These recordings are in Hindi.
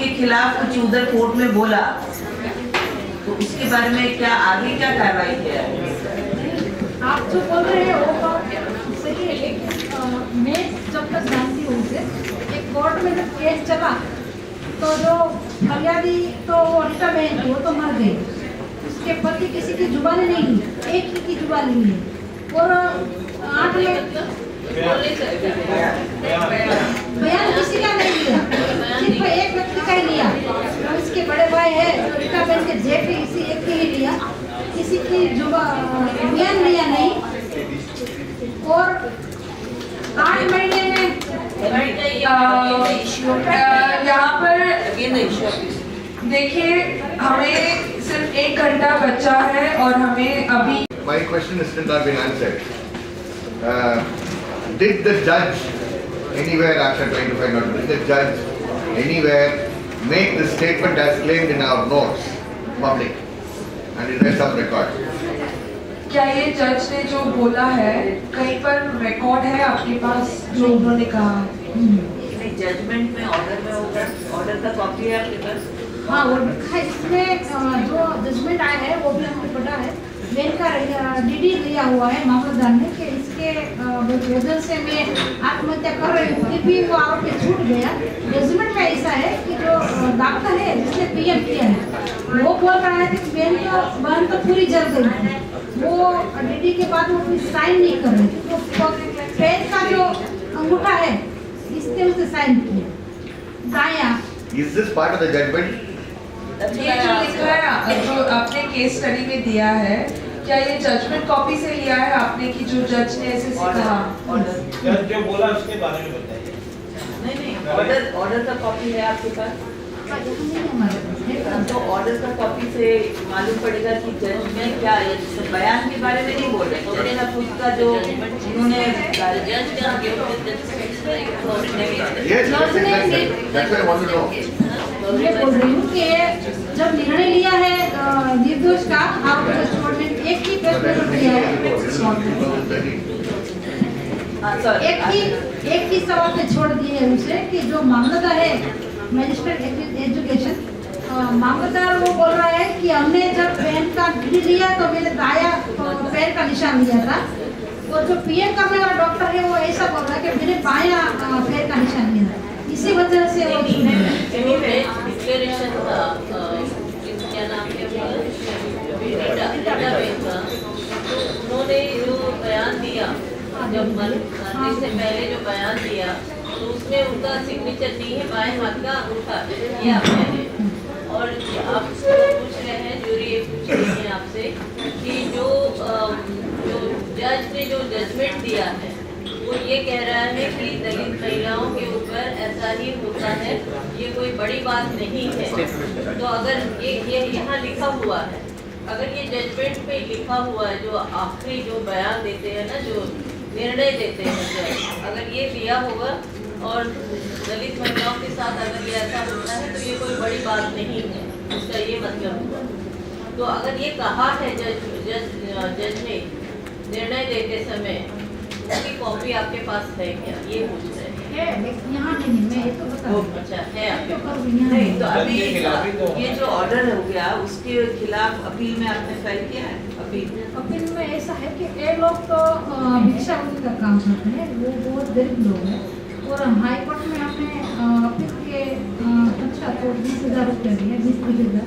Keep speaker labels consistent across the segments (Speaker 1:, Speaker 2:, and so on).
Speaker 1: आपके खिलाफ कुछ उधर कोर्ट में बोला, तो उसके बारे में क्या आगे क्या कार्रवाई किया है?
Speaker 2: आप जो बोल रहे हैं वो बात सही है, लेकिन मैं जब तक जानती हूँ उसे, एक कोर्ट में जब केस चला तो जो फरियादी तो रीटा बहन थी वो तो मर गई, उसके पति किसी की जुबानी नहीं ली, एक ही की जुबानी ली, और 8 लोग बयान किसी का नहीं लिया, सिर्फ एक व्यक्ति का ही लिया। तो इसके बड़े भाई है जो रीटा बहन के जेठ है, इसी एक के ही लिया, किसी की बयान लिया नहीं। और 8 महीने में
Speaker 3: यहाँ पर देखिए, हमें सिर्फ 1 घंटा बचा है और हमें अभी
Speaker 4: My question is still not been answered. Did the judge anywhere, after trying to find out, did the judge anywhere make the statement as claimed in our notes public? And is there some record?
Speaker 3: क्या ये जज ने जो बोला है कहीं पर रिकॉर्ड है आपके पास जो उन्होंने कहा?
Speaker 1: जजमेंट में ऑर्डर में होगा, ऑर्डर का कॉपी है आपके पास?
Speaker 2: हाँ, वो इसमें जो जजमेंट आया है वो भी हमको पता है। बेन का डीडी लिया हुआ है मामलतदार ने कि इसके वजह से मैं आत्महत्या कर रही हूँ, फिर भी वो आरोपी छूट गया। जजमेंट में ऐसा है कि जो डॉक्टर है जिसने पीएम किया है वो बोल रहा है कि बहन तो पूरी जल गई, वो डीडी के बाद वो कोई साइन नहीं कर रही, तो पेन का जो अंगूठा है इसने उसे साइन किया दाया।
Speaker 4: Is this part of the judgment?
Speaker 3: ये जो लिखा है, जो आपने केस स्टडी में दिया है, क्या ये जजमेंट कॉपी से लिया है आपने कि जो जज ने ऐसे कहा?
Speaker 5: जज जो बोला उसके बारे में बताइए।
Speaker 1: नहीं, ऑर्डर का कॉपी है आपके पास? तो ऑर्डर का कॉपी से मालूम पड़ेगा कि जज में क्या है, बयान के बारे में नहीं बोल रहे, जज का खुद का जो उन्होंने
Speaker 2: मैं बोल रही हूँ कि जब निर्णय लिया है निर्दोष का आरोपी को छोड़ने, एक ही प्रश्न दिया है, एक ही सवाल पे छोड़ दिए है उसे कि जो मामलतदार है मजिस्ट्रेट एजुकेशन मामलतदार वो बोल रहा है कि हमने जब पेन का डिग्री लिया तो मैंने दाया पैर का निशान लिया था, और जो पीएम करने वाला डॉक्टर है वो ऐसा बोल रहा है कि मैंने बाया पैर का निशान लिया, इसी वजह से वो
Speaker 6: डिक्लेरेशन का क्या नाम है, उन्होंने जो बयान दिया, जब मरने से पहले जो बयान दिया तो उसमें उनका सिग्नेचर नहीं है, बाएं हाथ का अंगूठा ये आपने है। और आप पूछ रहे हैं, जूरी ये पूछ रही है आपसे कि जो जज ने जो जजमेंट दिया है वो ये कह रहा है कि दलित महिलाओं के ऊपर ऐसा ही होता है, ये कोई बड़ी बात नहीं है। तो अगर ये यहाँ लिखा हुआ है, अगर ये जजमेंट में लिखा हुआ है, जो आखिरी जो बयान देते हैं ना, जो निर्णय देते हैं, अगर ये दिया होगा और दलित महिलाओं के साथ अगर ये ऐसा होता है तो ये कोई बड़ी बात नहीं है, इसका ये मतलब हुआ। तो अगर ये कहा है जज ने निर्णय देते समय, उसकी कॉपी आपके पास है क्या, ये पूछ रहे हैं?
Speaker 2: यहाँ नहीं, मैं ये तो बता।
Speaker 1: अच्छा है आपके पास? नहीं, तो अभी ये जो ऑर्डर हो गया उसके खिलाफ अपील में आपने फाइल किया है?
Speaker 2: अपील में ऐसा है कि ये लोग तो भिक्षावृत्ति का काम करते हैं, वो बहुत गरीब लोग हैं, और हाई कोर्ट में हमने अपील के अच्छा तो 20,000 रुपये दिए, 20,000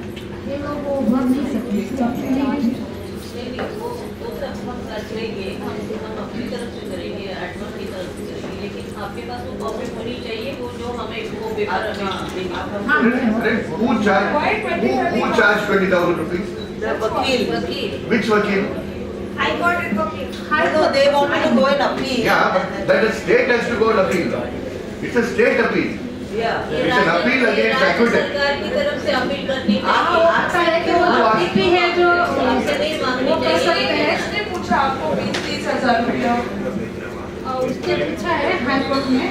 Speaker 2: ये लोग वो भर नहीं सकते, इसलिए अपील नहीं।
Speaker 6: वो सब हम कर लेंगे, हम अपनी तरफ से करेंगे, एडवोकेट की तरफ से करेंगे, लेकिन आपके पास वो कॉपी होनी चाहिए, वो जो हमें वो पेपर
Speaker 4: Who charged 20,000 rupees?
Speaker 1: वकील।
Speaker 4: Which vakil?
Speaker 1: High Court advocate. No, they want to go in appeal.
Speaker 4: Yeah, but that the state has to go and appeal. It's a state appeal.
Speaker 1: Yeah.
Speaker 4: It's an appeal against acquittal.
Speaker 6: सरकार की तरफ से अपील करनी
Speaker 2: आता है कि वो DP है जो
Speaker 6: आपसे नहीं मांगनी
Speaker 2: वो कर सकते
Speaker 6: चाहिए।
Speaker 2: हैं,
Speaker 3: इसने पूछा आपको 20-30 हजार रुपया,
Speaker 2: और उसके पूछा है हाई कोर्ट में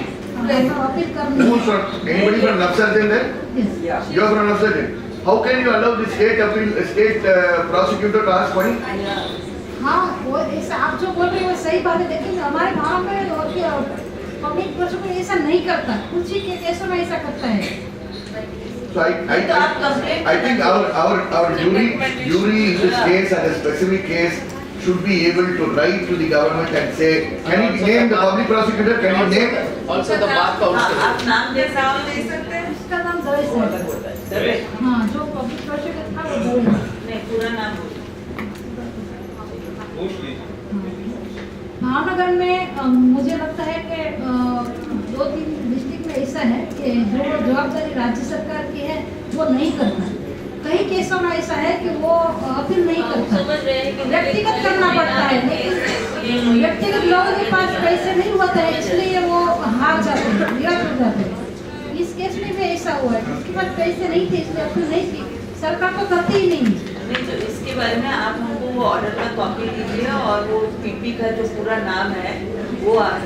Speaker 2: अपील करनी
Speaker 4: Who's
Speaker 2: है।
Speaker 4: from? Anybody from Nafsardin there?
Speaker 2: Yes.
Speaker 4: You are from Nafsardin. How can you allow the state appeal, state prosecutor to ask money?
Speaker 2: हाँ, वो ऐसा आप जो बोल रहे हैं वो सही बात है, लेकिन हमारे गाँव में पब्लिक प्रोसिक्यूटर ऐसा नहीं करता, कुछ ही केसों में ऐसा करता है।
Speaker 4: So
Speaker 1: तो आप complaint
Speaker 4: I think our jury in this case and a specific case should be able to write to the government and say, can you name the public prosecutor, can you name?
Speaker 7: Also the bar
Speaker 1: हाँ,
Speaker 7: council.
Speaker 1: आप नाम दे
Speaker 3: नाम
Speaker 1: सकते
Speaker 3: दे सकते हैं
Speaker 2: उसका नाम दवेश है।
Speaker 1: हैं
Speaker 2: हाँ, जो पब्लिक प्रोसिक्यूटर था वो दवेश है।
Speaker 1: नहीं पूरा नाम बोलो।
Speaker 5: पूछ लीजिए।
Speaker 2: महानगर में मुझे लगता है कि 2-3 डिस्ट्रिक्ट में ऐसा है कि जो जवाबदारी राज्य सरकार की है वो नहीं करता। कई केसों में ऐसा है कि वो अपील नहीं करता,
Speaker 6: समझ रहे हैं कि
Speaker 2: व्यक्तिगत करना पड़ता है, लेकिन व्यक्तिगत लोगों के पास पैसे नहीं होते हैं, इसलिए वो हार जाते हैं, निराश हो जाते हैं। इस केस में भी ऐसा हुआ है, जिसके पास पैसे नहीं थे इसलिए अपील नहीं की, सरकार तो करती ही नहीं।
Speaker 1: नहीं तो इसके बारे में आप हमको वो ऑर्डर का कॉपी दीजिए और वो पीपी का जो पूरा नाम है वो आप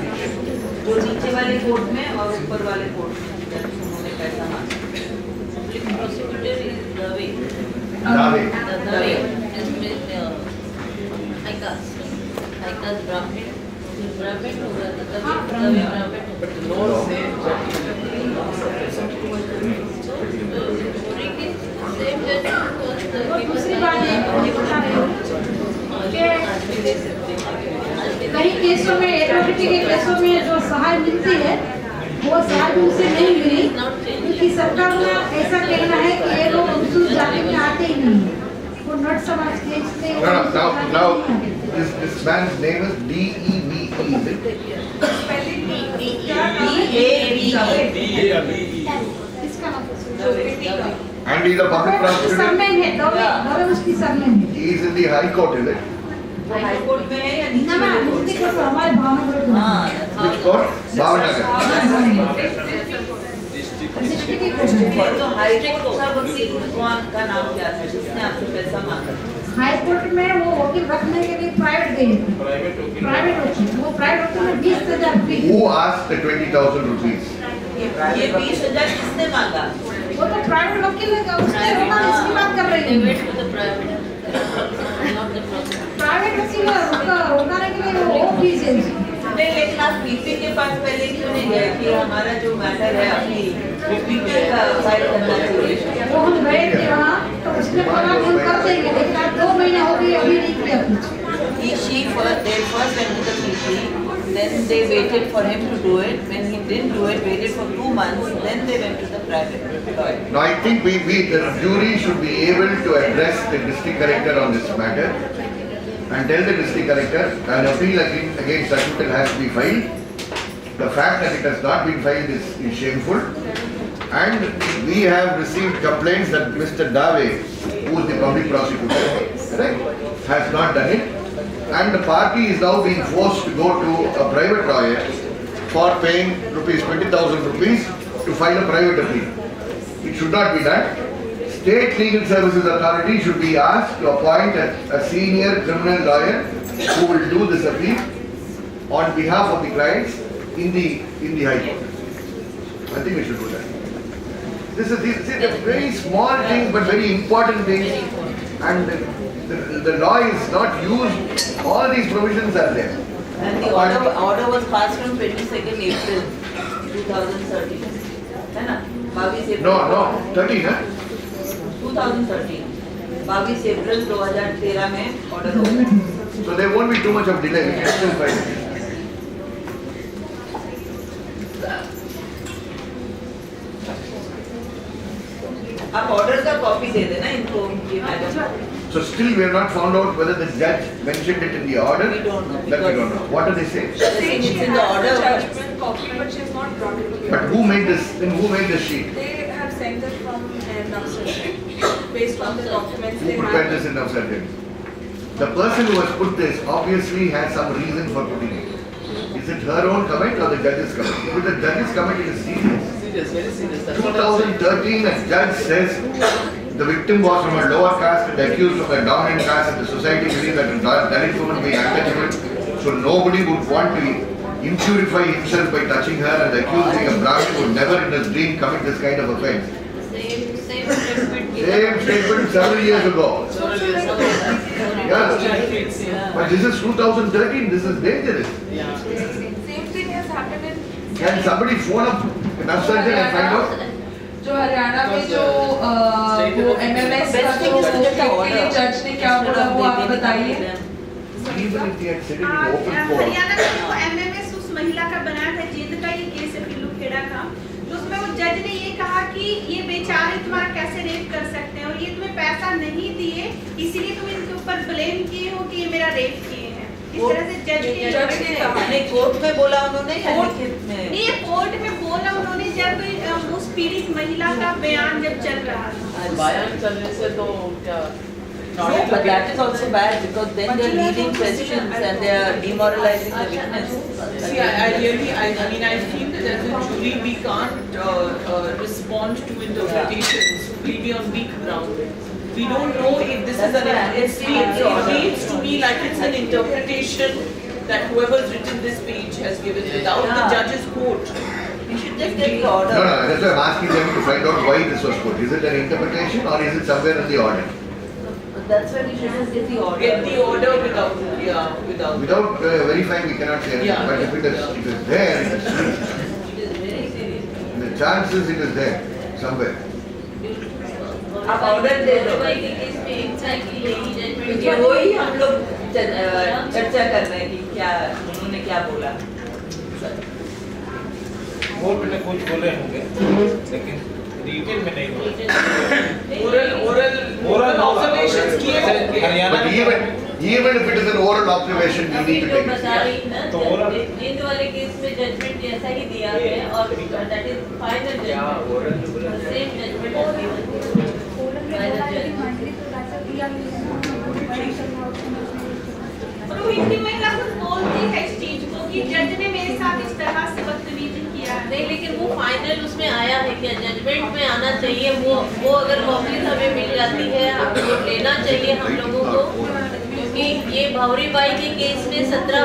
Speaker 1: जो नीचे वाले कोर्ट में और ऊपर वाले कोर्ट में उन्होंने पैसा मांगा।
Speaker 6: Public prosecutor is Dave.
Speaker 4: Dave.
Speaker 6: Dave is Aikas Brahmin. Brahmin होगा तो Dave Brahmin होगा।
Speaker 7: But the law says
Speaker 6: Jury की same judge
Speaker 2: और दूसरी बात ये मैं बता रही हूँ कि कई केसों में एट्रोसिटी के केसों में जो सहाय मिलती है वो सहाय भी उसे नहीं मिली, क्योंकि सरकार का ऐसा कहना है कि ये लोग अनुसूचित जाति में आते ही नहीं, वो नट समाज के इसलिए
Speaker 4: Now, this man's name is D-E-V-E, is it?
Speaker 3: पहले
Speaker 2: इसका नाम
Speaker 4: And he is a public prosecutor.
Speaker 2: Surname है, दवे उसकी सरनेम है।
Speaker 4: He is in the High Court, is it?
Speaker 1: वो हाई कोर्ट में है या
Speaker 2: ना
Speaker 1: नीचे
Speaker 2: ना
Speaker 1: वाले कोर्ट
Speaker 2: डिस्ट्रिक्ट कोर्ट हमारे भावनगर में
Speaker 1: हाँ
Speaker 4: Which court? Bhavnagar.
Speaker 2: डिस्ट्रिक्ट की कोर्ट है।
Speaker 1: तो हाई कोर्ट का वकील कौन का नाम क्या था जिसने आपसे पैसा मांगा?
Speaker 2: हाई कोर्ट में वो वकील रखने के लिए प्राइवेट गए थे, प्राइवेट वकील, वो प्राइवेट वकील में 20,000 fees.
Speaker 4: Who asked the 20,000 rupees?
Speaker 1: ये 20,000 किसने मांगा?
Speaker 2: वो तो प्राइवेट वकील है, उसने रोका, इसकी बात कर रही
Speaker 6: They
Speaker 2: हूँ।
Speaker 6: went to the private, not the prosecutor.
Speaker 2: Private वकील रोकाने के लिए वो फीस है उसकी।
Speaker 1: नहीं लेकिन आप पीपी के पास पहले क्यों नहीं गए कि हमारा जो मैटर है अपनी पीपी का फाइल करना चाहिए?
Speaker 2: वो हम गए थे वहाँ, तो उसने बोला कि हम कर देंगे, लेकिन आज 2 महीने हो गए अभी नहीं किया कुछ।
Speaker 1: They first went to the PP, then they waited for him to do it. When he didn't do it, waited for 2 months, then they went to the private lawyer.
Speaker 4: Now I think the jury should be able to address the district collector on this matter and tell the district collector an appeal against acquittal has to be filed. The fact that it has not been filed is shameful. And we have received complaints that Mr. Dave, who is the public prosecutor, correct, has not done it. And the party is now being forced to go to a private lawyer for paying rupees 20,000 rupees to file a private appeal. It should not be done. State Legal Services Authority should be asked to appoint a senior criminal lawyer who will do this appeal on behalf of the clients in the High Court. I think we should do that. This is very small things but very important things, and the law is not used. All these provisions are there.
Speaker 1: And the order was passed on 22nd April 2013. है ना? 22 April.
Speaker 4: No, 13, huh?
Speaker 1: 2013. 22 April 2013 में order हो गया।
Speaker 4: So there won't be too much of delay. We can still file it.
Speaker 1: आप ऑर्डर का कॉपी दे देना इनको ये madam.
Speaker 4: So still we have not found out whether the judge mentioned it in the order.
Speaker 1: We don't know.
Speaker 4: That we don't know. What do they say?
Speaker 3: saying
Speaker 1: It's
Speaker 3: she
Speaker 1: in the
Speaker 3: has
Speaker 1: order.
Speaker 3: the judgment copy, but she has not brought it to the
Speaker 4: But who made this? Then who made the sheet?
Speaker 3: They have sent it from Navsar based on the documents
Speaker 4: Who
Speaker 3: they
Speaker 4: prepared
Speaker 3: have.
Speaker 4: this in Navsar? The person who has put this obviously has some reason for putting it. Is it her own comment or the judge's comment? If the judge's comment, it is serious.
Speaker 7: serious, very serious. That's what I'm saying.
Speaker 4: 2013, a judge says the victim was from a lower caste and the accused from a dominant caste, and the society believes that a Dalit woman being untouchable, so nobody would want to impurify himself by touching her, and the accused being a Brahmin would never in his dream commit this kind of offence.
Speaker 6: Same statement given.
Speaker 4: Same statement several years ago.
Speaker 7: Several years ago.
Speaker 4: Yeah. But this is 2013, this is dangerous.
Speaker 7: Yeah.
Speaker 3: Same thing has happened in.
Speaker 4: Can somebody phone up an surgeon and find out?
Speaker 3: जो हरियाणा में जो वो MMS का जो के लिए जज ने क्या बोला वो आप बताइए।
Speaker 4: Even if they had said it in open court,
Speaker 8: Haryana का जो एमएमएस उस महिला का बनाया था, जिंद का ये केस है पिल्लू खेड़ा का, तो उसमें वो जज ने ये कहा कि ये बेचारे तुम्हारा कैसे रेप कर सकते हैं और ये तुम्हें पैसा नहीं दिए इसीलिए तुम इनके ऊपर ब्लेम किए हो कि ये मेरा रेप किए हैं। इस तरह से जज ने
Speaker 1: मैंने कोर्ट में बोला उन्होंने या
Speaker 8: कोर्ट
Speaker 1: लिखित में?
Speaker 8: नहीं, ये कोर्ट में बोला उन्होंने जब उस पीड़ित महिला का बयान जब चल रहा था।
Speaker 7: बयान करने से तो क्या
Speaker 1: No, but that is also bad because then they are leading questions and they are demoralizing the witness.
Speaker 7: See, I mean, I feel that as a jury we can't respond to interpretations. We'll be on weak ground. We don't know if this is it reads to me like it's an interpretation that whoever's written this page has given without the judge's quote.
Speaker 1: You should just get the order.
Speaker 4: no, that's why I'm asking them to find out why this was put. Is it an interpretation or is it somewhere in the order?
Speaker 1: That's why we should just get the order.
Speaker 7: Get the order without, without.
Speaker 4: Without verifying, we cannot say anything.
Speaker 7: Yeah.
Speaker 4: But if it is there, it is true.
Speaker 6: It is very serious.
Speaker 4: The chances it is there somewhere.
Speaker 1: आप ऑर्डर दे दो
Speaker 6: भाई के केस में एग्जैक्टली यही
Speaker 1: क्योंकि
Speaker 6: जजमेंट
Speaker 1: वही हम लोग चर्चा कर रहे हैं कि क्या उन्होंने क्या बोला।
Speaker 5: कोर्ट ने कुछ बोले होंगे लेकिन डिटेल में नहीं बोले।
Speaker 7: oral observations किए होंगे।
Speaker 5: Haryana
Speaker 4: But even if it is an oral observation, we need to
Speaker 6: जो
Speaker 4: take it.
Speaker 6: बता रही ना
Speaker 5: तो ओरल-
Speaker 6: इन वाले केस में जजमेंट जैसा ही दिया है और that is final judgement same judgement
Speaker 8: और वो हिंदी महिला खुद बोलती है इस चीज को कि जज ने मेरे साथ इस तरह से बदतमीजी किया है।
Speaker 6: नहीं, लेकिन वो फाइनल उसमें आया है क्या जजमेंट में आना चाहिए। वो अगर कॉपीज हमें मिल जाती है वो लेना चाहिए हम लोगों को, क्योंकि ये भौरी बाई के केस में 17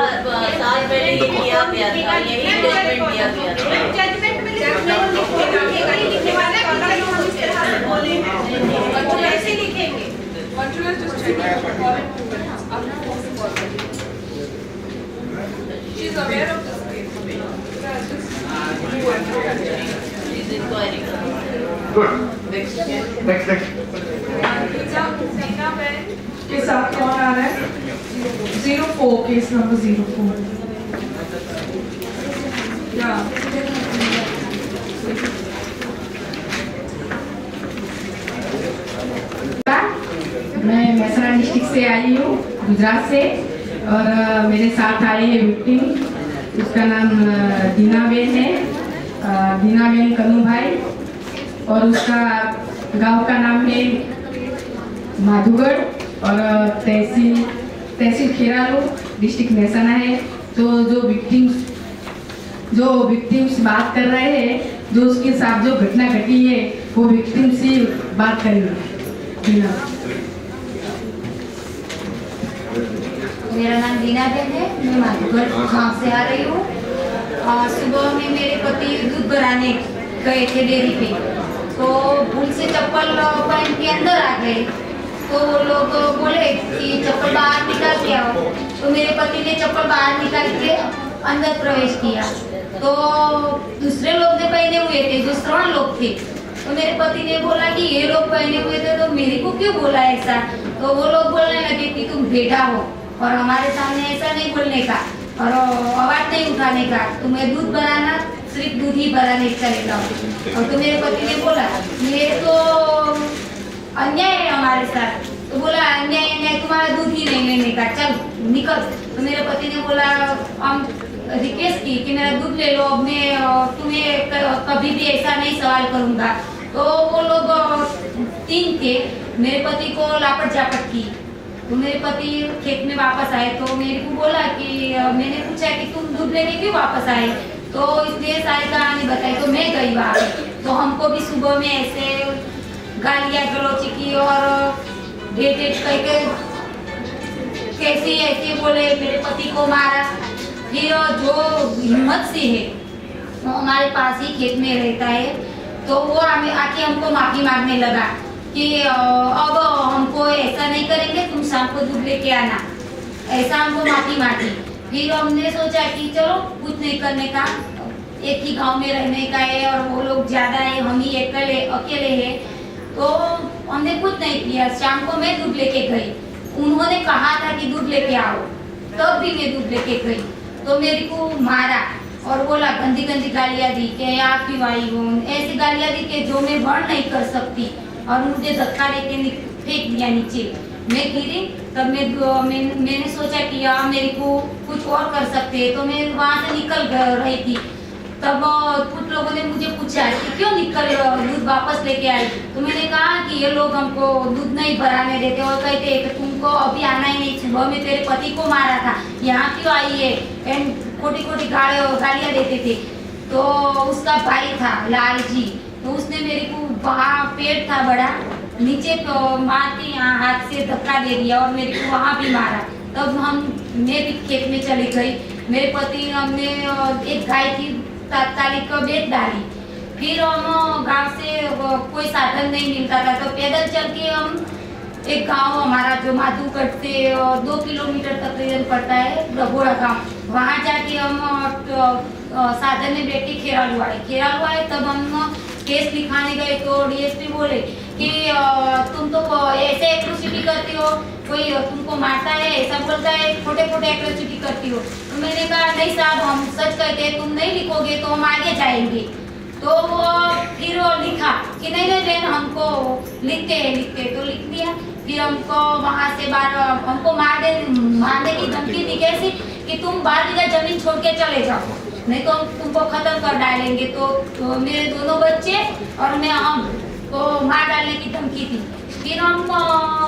Speaker 6: साल पहले ये किया गया था, यही जजमेंट दिया गया था।
Speaker 8: जजमेंट में लिखने वाला कि हम इस तरह से बोले हैं, वो कैसे लिखेंगे?
Speaker 3: She's aware of this case.
Speaker 6: She's inquiring.
Speaker 4: Good.
Speaker 7: Next.
Speaker 4: Next.
Speaker 3: के साथ कौन आ रहा है? 04 केस नंबर 04।
Speaker 9: मैं मेहसाणा डिस्ट्रिक्ट से आई हूँ, गुजरात से, और मेरे साथ आए हैं विक्टिम। उसका नाम दीनाबेन है, दीनाबेन कन्नू भाई, और उसका गांव का नाम है माधुगढ़ और तहसील खेरालू, डिस्ट्रिक्ट मेहसाणा है। तो जो विक्टिम्स बात कर रहे हैं, जो उसके साथ जो घटना घटी है वो विक्टिम से बात करेंगे।
Speaker 2: मेरा नाम दीनाबेन है, मैं माधुगढ़ गाँव से आ रही हूँ। सुबह में मेरे पति दूध भराने गए थे डेयरी पे, तो भूल से चप्पल पहन के अंदर आ गए। तो वो लोग बोले कि चप्पल बाहर निकाल के आओ, तो मेरे पति ने चप्पल बाहर निकाल के अंदर प्रवेश किया। तो दूसरे लोग ने पहने हुए थे, जो श्रवण लोग थे, तो मेरे पति ने बोला कि ये लोग पहने हुए थे तो मेरे को क्यों बोला ऐसा। तो वो लोग बोलने लगे कि तुम बेटा हो और हमारे सामने ऐसा नहीं बोलने का और आवाज नहीं उठाने का, तुम्हें दूध बनाना सिर्फ दूध ही बनाने चलेगा। और तो मेरे पति ने बोला ये तो अन्याय है हमारे साथ। तो बोला अन्याय तुम्हारा दूध ही नहीं लेने का, चल निकल। तो मेरे पति ने बोला हम रिक्वेस्ट की कि मेरा दूध ले लो, अब मैं तुम्हें कभी भी ऐसा नहीं सवाल करूंगा। तो वो लोग 3 थे, मेरे पति को लापट झापट की। तो मेरे पति खेत में वापस आए, तो मेरे को बोला कि मैंने पूछा कि तुम दूध लेने क्यों वापस आए, तो इसने सारी कहानी बताई। तो मैं गई वहाँ, तो हमको भी सुबह में ऐसे गालियाँ गलौची की और डेट कैसे ऐसे बोले, मेरे पति को मारा। फिर जो हिम्मत से है वो हमारे पास ही खेत में रहता है, तो वो आके हमको माफी मांगने लगा कि अब हमको ऐसा नहीं करेंगे, तुम शाम को दूध लेके आना, ऐसा हमको माफी मांगी। फिर हमने सोचा कि चलो कुछ नहीं करने का,
Speaker 10: एक ही गांव में रहने का है और वो लोग ज्यादा है, हम ही अकेले हैं। तो हमने कुछ नहीं किया। शाम को मैं दूध लेके गई, उन्होंने कहा था कि दूध लेके आओ, तब भी मैं दूध लेके गई तो मेरे को मारा और बोला गंदी गंदी गालियां दी कि आप क्यों आई हो, ऐसी गालियां दी कि जो मैं बर्न नहीं कर सकती और मुझे धक्का देके फेंक दिया नीचे। मैं गिरी तब मैंने सोचा कि यार मेरे को कुछ और कर सकते हैं, तो मैं वहाँ से निकल रही थी। तब कुछ लोगों ने मुझे पूछा कि क्यों दूध वापस लेके आई, तो मैंने कहा कि ये लोग हमको दूध नहीं भराने देते और कहते हैं कि तुमको अभी आना ही नहीं, सुबह में तेरे पति को मारा था, यहाँ क्यों आई है, एंड खोटी खोटी गालियाँ देते थे। तो उसका भाई था लाल जी, तो उसने मेरे को वहाँ पेट था बड़ा, नीचे मार के यहाँ हाथ से धक्का दे दिया और मेरे को वहाँ भी मारा। तब मैं भी खेत में चली गई। मेरे पति हमने एक गाय की तात्कालिक बेच डाली। फिर हम गांव से कोई साधन नहीं मिलता था तो पैदल चल के हम एक गांव हमारा जो माधुगढ़ से 2 किलोमीटर तकरीबन पड़ता है, रघोड़ा गांव, वहाँ जाके हम साधन में बैठ के खेरालू आए। तब हम केस लिखाने गए तो डीएसपी बोले कि तुम तो ऐसे एट्रोसिटी करती हो, कोई तुमको मारता है, ऐसा बोलता है, छोटे छोटे एट्रोसिटी करती हो। तो मैंने कहा नहीं साहब, हम सच कहते हैं, तुम नहीं लिखोगे तो हम आगे जाएंगे। तो फिर वो लिखा कि नहीं बहन हमको लिखते तो लिख दिया। फिर हमको वहाँ से हमको मारने की धमकी दी कैसी कि तुम 12 बीघा जमीन छोड़ के चले जाओ, नहीं तो हम तुमको खत्म कर डालेंगे। तो मेरे दोनों बच्चे और मैं हमको मार डालने की धमकी थी। फिर हम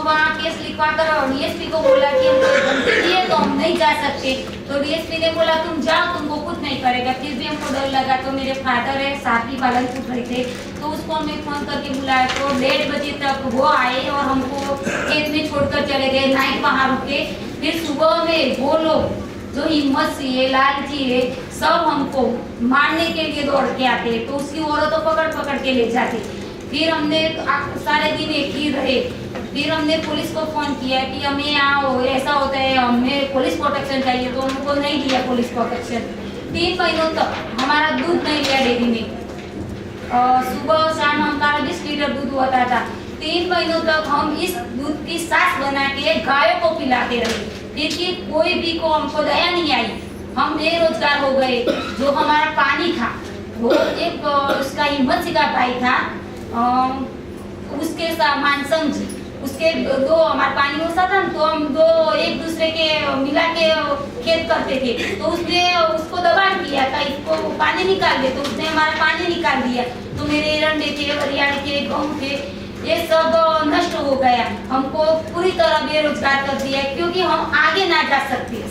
Speaker 10: वहाँ केस लिखवा कर डीएसपी को बोला कि हमको धमकी दी है तो हम नहीं जा सकते। तो डीएसपी ने बोला तुम जाओ, तुमको कुछ नहीं करेगा। फिर भी हमको डर लगा। तो मेरे फादर है साथी पालन पूछ रहे थे, तो उसको मैं फोन करके बुलाया। तो 1:30 बजे तक वो आए और हमको खेत में छोड़कर चले गए, नाइट वहाँ रुके। फिर सुबह में वो लोग जो हिम्मत सी है, लाल जी है, सब हमको मारने के लिए दौड़ के आते, तो उसकी औरतों पकड़ के ले जाते। फिर हमने सारे दिन एक ही रहे। फिर हमने पुलिस को फोन किया कि हमें यहाँ ऐसा होता है, हमें पुलिस प्रोटेक्शन चाहिए, तो उनको नहीं दिया पुलिस प्रोटेक्शन। 3 महीनों तक हमारा दूध नहीं लिया डेयरी में। सुबह शाम हमारा 20 लीटर दूध होता था। 3 महीनों तक हम इस दूध की सास बना के गायों को पिलाते रहे, फिर कि कोई भी को हमको दया नहीं आई। हम बेरोजगार हो गए। जो हमारा पानी था वो एक उसका हिम्मत सिंह का भाई था, उसके साथ मानसंग जी, उसके 2 हमारा पानी होता था, तो हम 2 एक दूसरे के मिला के खेत करते थे। तो उसने उसको दबाव किया था, इसको पानी निकाल दे, तो उसने हमारा पानी निकाल दिया। तो मेरे एरंडे थे, हरियाणा के गेहूं थे, ये सब नष्ट हो गया। हमको पूरी तरह बेरोजगार कर दिया क्योंकि हम आगे ना जा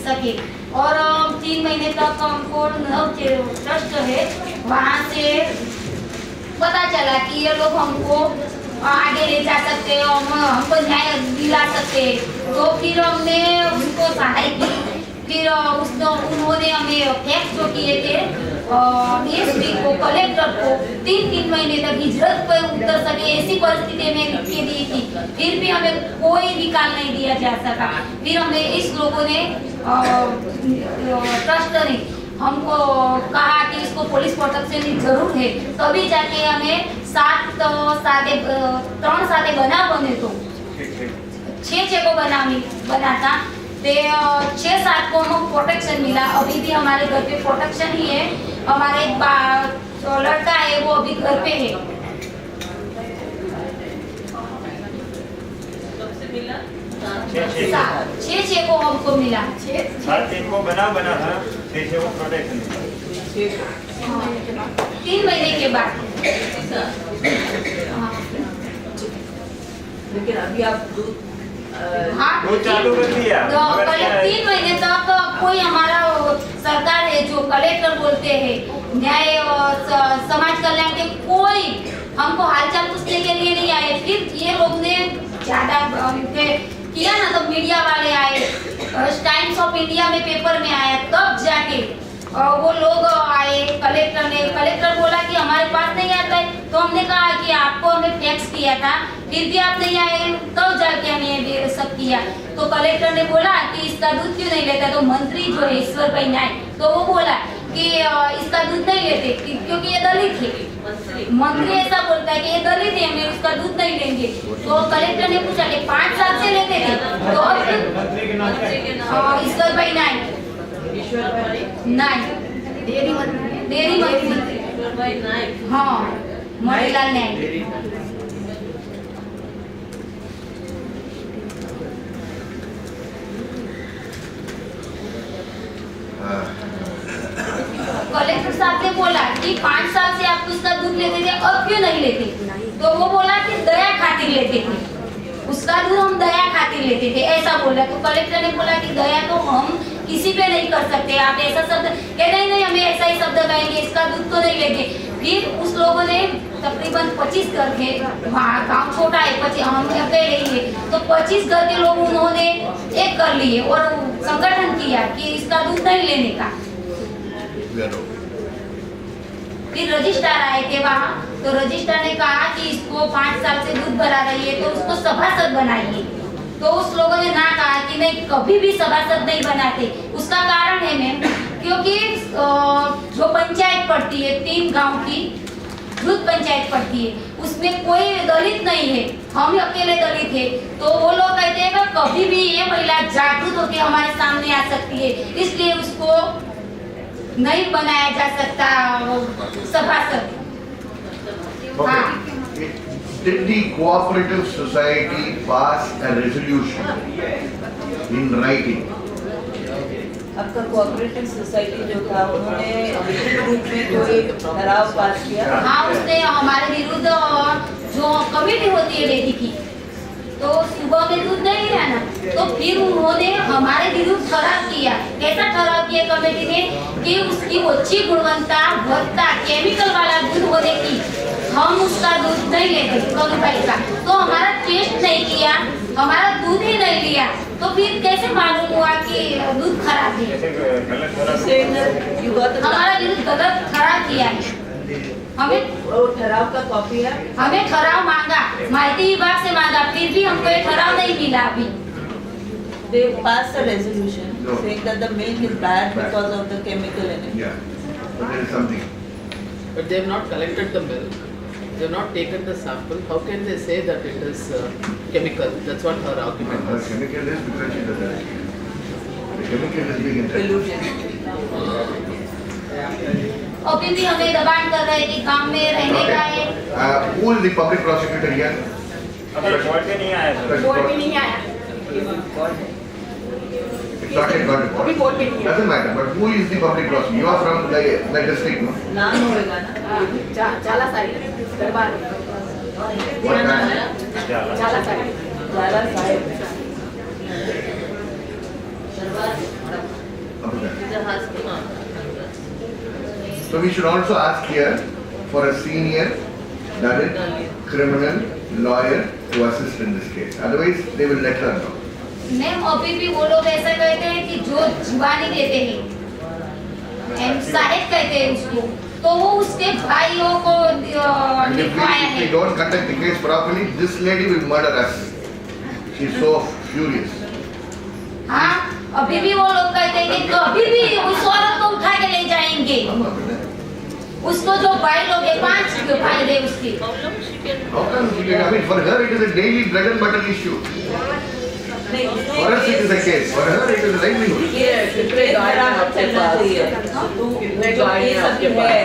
Speaker 10: सके। और 3 महीने तक हमको ट्रस्ट है वहाँ से पता चला कि ये लोग हमको आगे ले जा सकते, हमको न्याय दिला सकते। तो फिर हमने उनको सहाय की। फिर उन्होंने हमें फैक्स जो किए थे डीएसपी को, कलेक्टर को 3 महीने तक हिजरत पर उतर सके ऐसी परिस्थिति में लिख के दी थी। फिर भी हमें कोई निकाल नहीं दिया जा सका। फिर हमें इस लोगों ने ट्रस्ट ने हमको कहा कि इसको पुलिस प्रोटेक्शन की जरूर है, तभी जाके हमें 3 सादे बने तो 6 को बना था। 6-7 को हमको प्रोटेक्शन मिला। अभी भी हमारे घर पे प्रोटेक्शन ही है। हमारे एक लड़का है वो अभी घर पे है।
Speaker 6: कब से मिला?
Speaker 10: 6 को हमको मिला।
Speaker 11: 7 को बना था, 6 को प्रोटेक्शन मिला।
Speaker 10: 3 महीने के बाद।
Speaker 1: लेकिन अभी आप दूध
Speaker 11: वो चालू कर दिया।
Speaker 10: पहले 3 महीने तक कोई हमारा सरकार है जो कलेक्टर बोलते हैं, न्याय समाज कल्याण के, कोई हमको हालचाल पूछने के लिए नहीं आए। फिर ये लोग ने ज्यादा किया ना, तो मीडिया वाले आए, टाइम्स ऑफ इंडिया में पेपर में आया, तब जाके वो लोग आए। कलेक्टर बोला कि हमारे पास नहीं आता है। तो हमने कहा कि आपको हमें टैक्स किया था, फिर भी आप नहीं आए, तब जाके हमें ये सब किया। तो कलेक्टर ने बोला कि इसका दूध क्यों नहीं लेता। तो मंत्री जो है ईश्वर भाई नायक, तो वो बोला कि इसका दूध नहीं लेते क्योंकि ये दलित है। मंत्री ऐसा बोलता है कि ये दलित है, हमें उसका दूध नहीं लेंगे। तो कलेक्टर ने पूछा कि 5 साल से लेते थे, तो अब ईश्वर भाई नाइक डेयरी मंत्री हाँ मणिलाल नाइक। कलेक्टर साहब ने बोला कि 5 साल से आप उसका दूध लेते थे, अब क्यों नहीं लेते? तो वो बोला कि दया खातिर लेते थे, उसका दूध हम दया खातिर लेते थे, ऐसा बोला। तो कलेक्टर ने बोला कि दया तो हम किसी पे नहीं कर सकते, आप ऐसा शब्द कह नहीं, हमें ऐसा ही शब्द कहेंगे, इसका दूध तो नहीं लेंगे। फिर उस लोगों ने तकरीबन 25 घर के, गाँव छोटा है, हम अकेले ही है, तो 25 घर के लोग उन्होंने एक कर लिए और संगठन किया कि इसका दूध नहीं लेने का। फिर रजिस्ट्रार आए थे वहाँ, तो रजिस्ट्रार ने कहा कि इसको 5 साल से दूध भरा रही है तो उसको सभासद बनाइए। तो उस लोगों ने ना कहा कि नहीं, कभी भी सभासद नहीं बनाते। उसका कारण है मैम, क्योंकि जो पंचायत पड़ती है 3 गांव की दूध पंचायत पड़ती है, उसमें कोई दलित नहीं है, हम अकेले दलित है। तो वो लोग कहते हैं कि कभी भी ये महिला जागरूक होकर हमारे सामने आ सकती है, इसलिए उसको नहीं बनाया जा सकता सभासद।
Speaker 4: Did the cooperative society pass a resolution in writing?
Speaker 1: आपका कोऑपरेटिव सोसाइटी जो था उन्होंने लिखित रूप में कोई ठराव पास किया?
Speaker 10: हाँ, उसने हमारे विरुद्ध जो कमेटी होती है डेयरी की, तो सुबह में दूध नहीं लिया ना, तो फिर उन्होंने हमारे विरुद्ध ठराव किया। कैसा ठराव किया कमेटी ने कि उसकी अच्छी गुणवत्ता भरता केमिकल वाला दूध होने की हम उसका दूध नहीं लेते कभी का। तो हमारा टेस्ट नहीं किया, हमारा दूध ही नहीं लिया, तो फिर कैसे मालूम हुआ कि दूध खराब है? हमारा विरुद्ध गलत ठराव किया है। हमें
Speaker 1: ठराव का कॉपी है,
Speaker 10: हमें ठराव मांगा, माहिती विभाग से मांगा, फिर भी हमको ये ठराव नहीं मिला अभी।
Speaker 1: They passed a resolution saying that the milk is bad because of the chemical in it.
Speaker 4: Yeah, but there is something.
Speaker 12: But they have not collected the milk. They have not taken the sample. How can they say that it is chemical? That's what her argument
Speaker 4: Her
Speaker 12: is.
Speaker 4: chemical is because she does that. The chemical is being introduced.
Speaker 10: अभी भी हमें दबान कर रहे हैं कि काम में रहने का है।
Speaker 4: Who is the public prosecutor here?
Speaker 11: अभी रिपोर्ट भी नहीं आया सर।
Speaker 8: रिपोर्ट भी नहीं आया।
Speaker 4: It's not yet got report.
Speaker 8: Report भी नहीं आया।
Speaker 4: Doesn't matter. But who is the public prosecutor? You are from the district, no?
Speaker 1: नाम होएगा ना?
Speaker 8: जाला साहिब दरबार।
Speaker 4: What kind?
Speaker 8: जाला साहिब।
Speaker 1: जाला Sahib.
Speaker 4: So we should also ask here for a senior, Dalit, criminal lawyer to assist in this case. Otherwise, they will let her know.
Speaker 10: Ma'am अभी भी वो लोग ऐसा कहते हैं कि जो जुबानी देते हैं, साहिब कहते हैं उसको, तो वो उसके भाइयों को
Speaker 4: And if
Speaker 10: लिखवाया
Speaker 4: we
Speaker 10: है।
Speaker 4: don't conduct the case properly, this lady will murder us. She is so furious.
Speaker 10: हाँ, अभी भी वो लोग कहते हैं कि कभी भी उस औरत को उठा के ले जाएंगे। उसको जो भाई लोग है, 5 भाई है उसके।
Speaker 4: How come she can? I mean, for her it is a daily bread and butter issue. For us it is a case. For her it is a livelihood.
Speaker 1: ये बराबर चलना चाहिए। जो ये सब है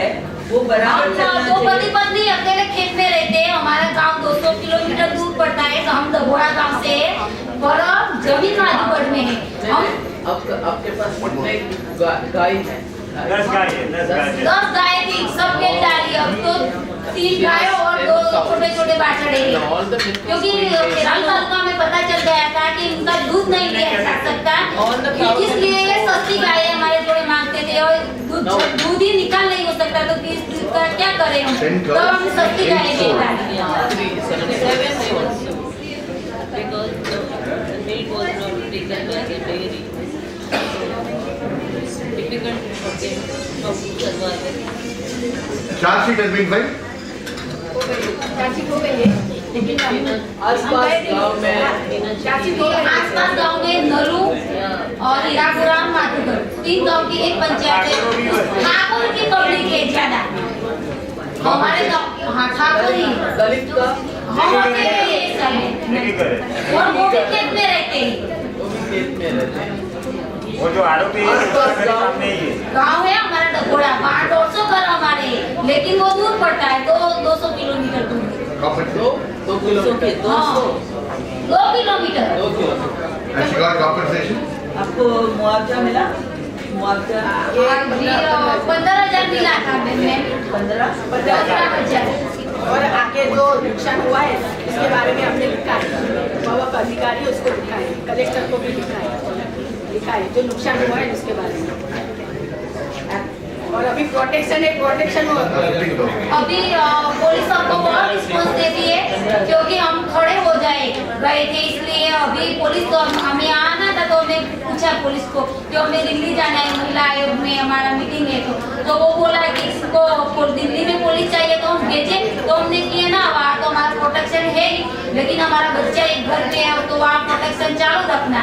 Speaker 1: वो बराबर चलना
Speaker 10: दो पति
Speaker 1: चाहिए।
Speaker 10: पत्नी अकेले खेत में रहते हैं। हमारा गांव 200 किलोमीटर दूर पड़ता है, तो हम दबोड़ा गांव से पर जमीन आदिपुर में है। हम
Speaker 12: आपके पास कितने गाय है?
Speaker 11: 10 गाय है, 10 गाय है।
Speaker 10: 10 गाय थी, सब बेच डाली। अब तो 3 गायों और 2 छोटे छोटे बाछड़े हैं। क्योंकि केरल तालुका में पता चल गया था कि उनका दूध नहीं लिया जा सकता, इसलिए ये सस्ती गाय हमारे थोड़े मांगते थे और दूध ही निकाल नहीं हो सकता, तो इसका क्या करें हम? तो हम सस्ती गाय बेच डाली।
Speaker 6: Because the meat was not taken by the dairy. Difficult to survive.
Speaker 4: Charge sheet has been filed.
Speaker 8: चाची हो गई है। लेकिन
Speaker 12: आसपास गांव में
Speaker 10: आसपास गांव में नलू और हीरापुरा माधुगढ़ 3 गांव की एक पंचायत है। ठाकुर की पब्लिक है ज्यादा हमारे गांव। हाँ ठाकुर ही
Speaker 12: दलित का
Speaker 10: हम अकेले ये सब है। और वो भी खेत में रहते हैं।
Speaker 12: वो भी खेत में रहते हैं।
Speaker 11: वो जो आरोपी है उसके सामने ही है।
Speaker 10: गांव है हमारा डकोड़ा 500 घर हमारे, लेकिन वो दूर पड़ता है 200 किलोमीटर दूर।
Speaker 12: 2 kilometre
Speaker 10: 2 kilometre.
Speaker 12: 2 kilometre.
Speaker 4: And she got compensation?
Speaker 1: आपको मुआवजा मिला? मुआवजा
Speaker 10: 15,000 मिला था मैम। 15,000।
Speaker 8: और आगे जो नुकसान हुआ है इसके बारे में हमने लिखा है, बाबा अधिकारी उसको लिखा है, कलेक्टर को भी लिखा है जो नुकसान हुआ है उसके बारे में। और अभी प्रोटेक्शन है, प्रोटेक्शन
Speaker 10: अभी पुलिस हमको बहुत रिस्पॉन्स देती है क्योंकि हम खड़े हो गए थे, इसलिए अभी पुलिस तो हमें आना था तो हमने पूछा पुलिस को कि हमें दिल्ली जाना है, महिला आयोग में हमारा मीटिंग है तो वो बोला कि इसको दिल्ली में पुलिस चाहिए तो हम भेजे, तो हमने किए ना। वहाँ तो हमारा प्रोटेक्शन है ही, लेकिन हमारा बच्चा एक घर पे है तो वहाँ प्रोटेक्शन चालू रखना।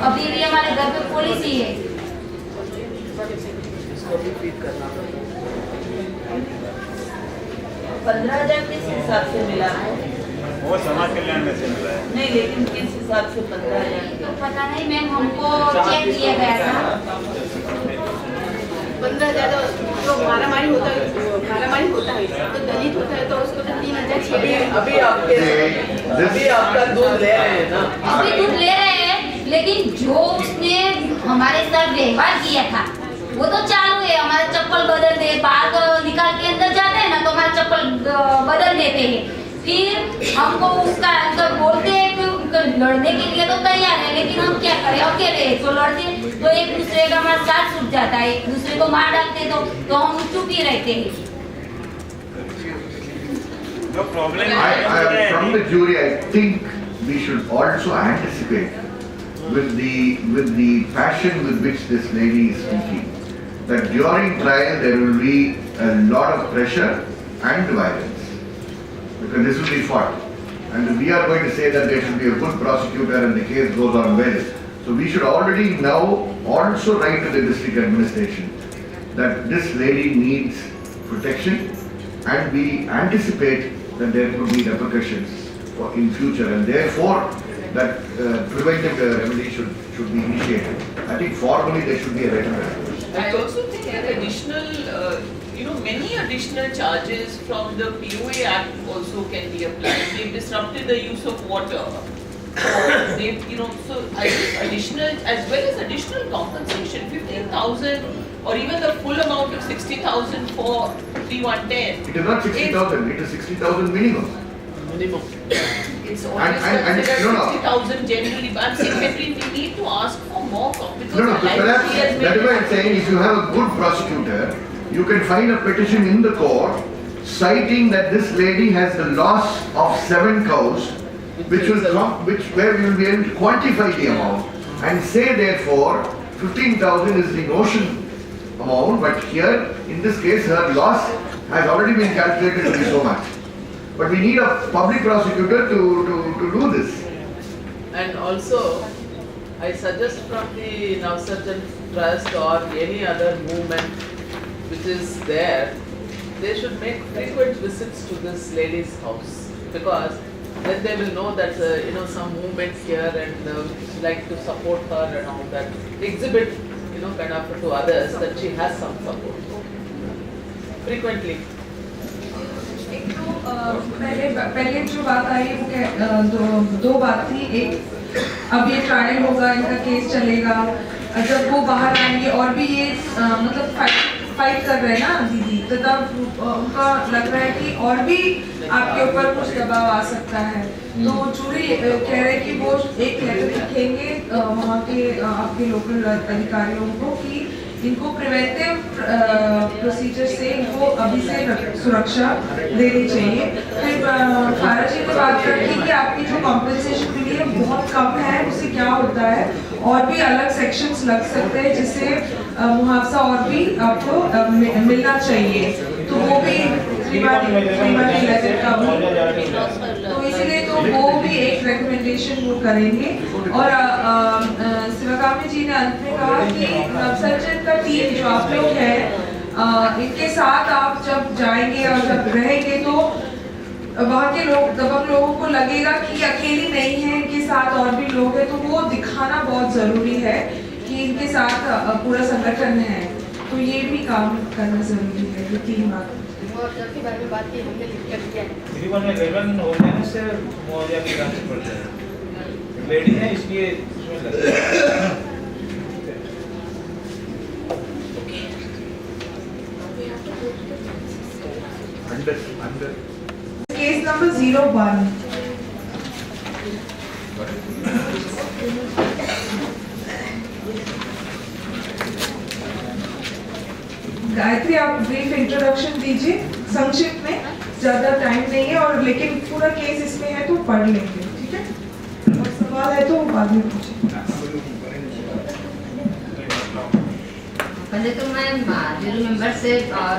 Speaker 10: अभी भी हमारे घर पे पुलिस ही है।
Speaker 1: 15,000 किस हिसाब से मिला है?
Speaker 11: वो समाज कल्याण में से मिला है।
Speaker 1: नहीं, लेकिन किस हिसाब से 15,000?
Speaker 10: तो पता नहीं मैम, हमको चेक किया गया था।
Speaker 8: 15,000 जो मारामारी होता है तो दलित होता है तो उसको तो 3,000
Speaker 12: अभी आपका दूध ले रहे हैं ना?
Speaker 10: अभी दूध ले रहे हैं, लेकिन जो उसने हमारे साथ व्यवहार किया था वो तो चालू है। हमारा चप्पल बदल दे, बाहर निकाल के अंदर जाते हैं ना तो हमारा चप्पल बदल देते हैं। फिर हमको उसका आंसर बोलते हैं कि लड़ने के लिए तो तैयार है, लेकिन हम क्या करें, अकेले तो लड़ते तो एक दूसरे का हमारा साथ छूट जाता है, एक दूसरे को मार डालते तो हम चुप ही रहते हैं।
Speaker 11: जो problem
Speaker 4: From the jury, I think we should also anticipate with the passion with which this lady is speaking, that during trial there will be a lot of pressure and violence, because this will be fought. And we are going to say that there should be a good prosecutor and the case goes on well. So we should already now also write to the district administration that this lady needs protection, and we anticipate that there could be repercussions in future, and therefore that preventive remedy should be initiated. I think formally there should be a written resolution.
Speaker 7: I also think that additional, many additional charges from the POA Act also can be applied. They've disrupted the use of water. They've, so additional as well as additional compensation, 15,000 or even the full amount of 60,000 for 3110.
Speaker 4: It is not 60,000, it is 60,000 minimum.
Speaker 7: It's always considered 60,000 generally, but I'm saying Henry, we need to ask for more because
Speaker 4: Perhaps that is why I'm saying if you have a good prosecutor, you can file a petition in the court citing that this lady has the loss of 7 cows, where we will be able to quantify the amount and say therefore 15,000 is the notion amount, but here in this case her loss has already been calculated to be so much. But we need a public prosecutor to do this.
Speaker 12: And also, I suggest from the Navsarjan Trust or any other movement which is there, they should make frequent visits to this lady's house, because then they will know that some movement here and like to support her and all that. Exhibit kind of to others that she has some support frequently.
Speaker 3: एक तो पहले जो बात आई वो दो बात थी। एक, अब ये ट्रायल होगा, इनका केस चलेगा, जब वो बाहर आएंगे और भी ये मतलब फाइट कर रहे हैं ना दीदी, तो तब उनका लग रहा है कि और भी आपके ऊपर कुछ दबाव आ सकता है। तो जूरी कह रहे हैं कि वो एक लेटर लिखेंगे वहाँ के आपके लोकल अधिकारियों को कि इनको प्रिवेंटिव प्रोसीजर से इनको अभी से सुरक्षा देनी चाहिए। फिर खारा जी ने बात रखी कि आपकी जो कॉम्पेंसेशन मिली है बहुत कम है, उससे क्या होता है और भी अलग सेक्शंस लग सकते हैं जिससे मुआवजा और भी आपको मिलना चाहिए। तो वो भी 3/11 का हूँ, तो इसीलिए तो वो भी एक रिकमेंडेशन वो करेंगे। और शिवगामी जी ने अंत में कहा कि नवसर्जन का टीम जो आप लोग है, इनके साथ आप जब जाएंगे और जब रहेंगे तो वहाँ के लोग दबंग लोगों को लगेगा कि अकेली नहीं है, इनके साथ और भी लोग हैं, तो वो दिखाना बहुत जरूरी है कि इनके साथ पूरा संगठन है। तो ये भी काम करना जरूरी है। ये 3 बात
Speaker 11: हो जाने से मुआवजा की राशि बढ़ जाए। लेडी है इसलिए उसमें लगता है।
Speaker 3: Case number 01। गायत्री, आप ब्रीफ इंट्रोडक्शन दीजिए संक्षिप्त में, ज्यादा टाइम नहीं है, और लेकिन पूरा केस इसमें है तो पढ़ लेंगे, ठीक है? और सवाल है तो बाद में पूछिए।
Speaker 13: पहले तो मैं जूरी मेंबर से और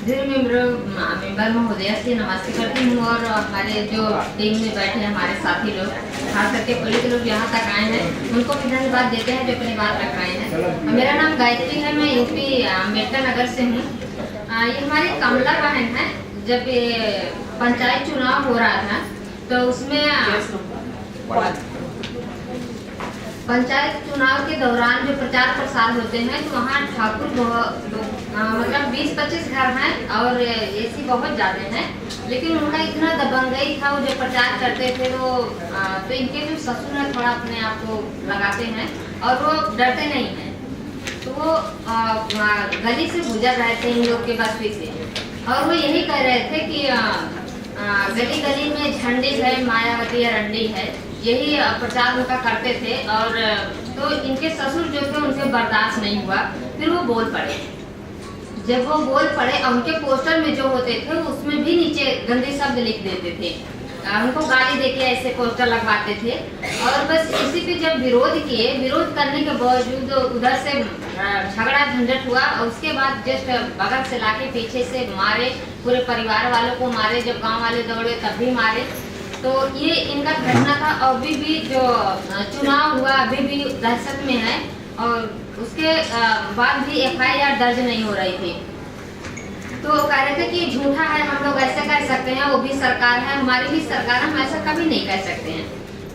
Speaker 13: जूरी मेंबर महोदया से नमस्ते करती हूँ, और हमारे जो टीम में बैठे हैं हमारे साथी लोग, खास करके पुलिस लोग यहाँ तक आए हैं, उनको भी धन्यवाद देते हैं जो अपनी बात रख रहे हैं। मेरा नाम गायत्री है, मैं यूपी अम्बेडकर नगर से हूँ। ये हमारी कमला बहन है। जब ये पंचायत चुनाव हो रहा था तो उसमें पंचायत चुनाव के दौरान जो प्रचार प्रसार होते हैं तो वहाँ ठाकुर मतलब 20-25 घर हैं और ऐसी बहुत ज़्यादा हैं, लेकिन उनका इतना दबंगई था, वो जो प्रचार करते थे तो इनके जो ससुर है थोड़ा अपने आप को लगाते हैं और वो डरते नहीं हैं। तो वो गली से गुजर रहे थे इन लोग के बस्ती से, और वो यही कह रहे थे कि गली गली में झंडी है, मायावती रंडी है, यही प्रचार उनका करते थे। और तो इनके ससुर जो थे उनसे बर्दाश्त नहीं हुआ, फिर वो बोल पड़े। जब वो बोल पड़े और उनके पोस्टर में जो होते थे उसमें भी नीचे गंदे शब्द लिख देते थे, उनको गाली देके ऐसे पोस्टर लगवाते थे। और बस इसी पे जब विरोध किए, विरोध करने के बावजूद उधर से झगड़ा झंझट हुआ, और उसके बाद जस्ट बगल से लाके पीछे से मारे, पूरे परिवार वालों को मारे, जब गांव वाले दौड़े तब भी मारे। तो ये इनका घटना था। अभी भी जो चुनाव हुआ अभी भी दहशत में है, और उसके बाद भी FIR दर्ज नहीं हो रही थी। तो कह रहे थे कि झूठा है, हम लोग ऐसे कर सकते हैं, वो भी सरकार है, हमारी भी सरकार, हम ऐसा कभी नहीं कर सकते हैं।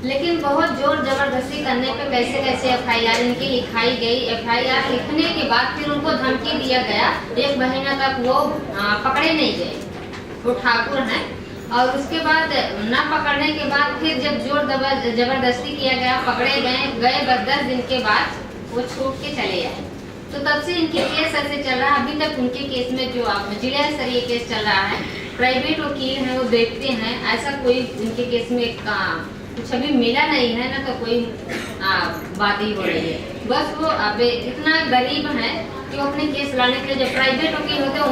Speaker 13: लेकिन बहुत जोर जबरदस्ती करने पे कैसे कैसे FIR इनकी लिखाई गई। FIR लिखने के बाद फिर उनको धमकी दिया गया, 1 महीना तक वो पकड़े नहीं गए, वो ठाकुर हैं। और उसके बाद ना पकड़ने के बाद फिर जब जोर जबरदस्ती किया गया, पकड़े गए, बस 10 दिन के बाद वो छूट के चले आए। तो तब से इनके केस ऐसे चल रहा है। अभी तक उनके केस में जो जिला स्तरीय केस चल रहा है, प्राइवेट वकील हैं वो देखते हैं, ऐसा कोई इनके केस में कुछ अभी मिला नहीं है ना, तो कोई बात ही हो रही है। बस वो अब इतना गरीब है कि वो अपने केस लड़ने के लिए, जब प्राइवेट वकील होते हैं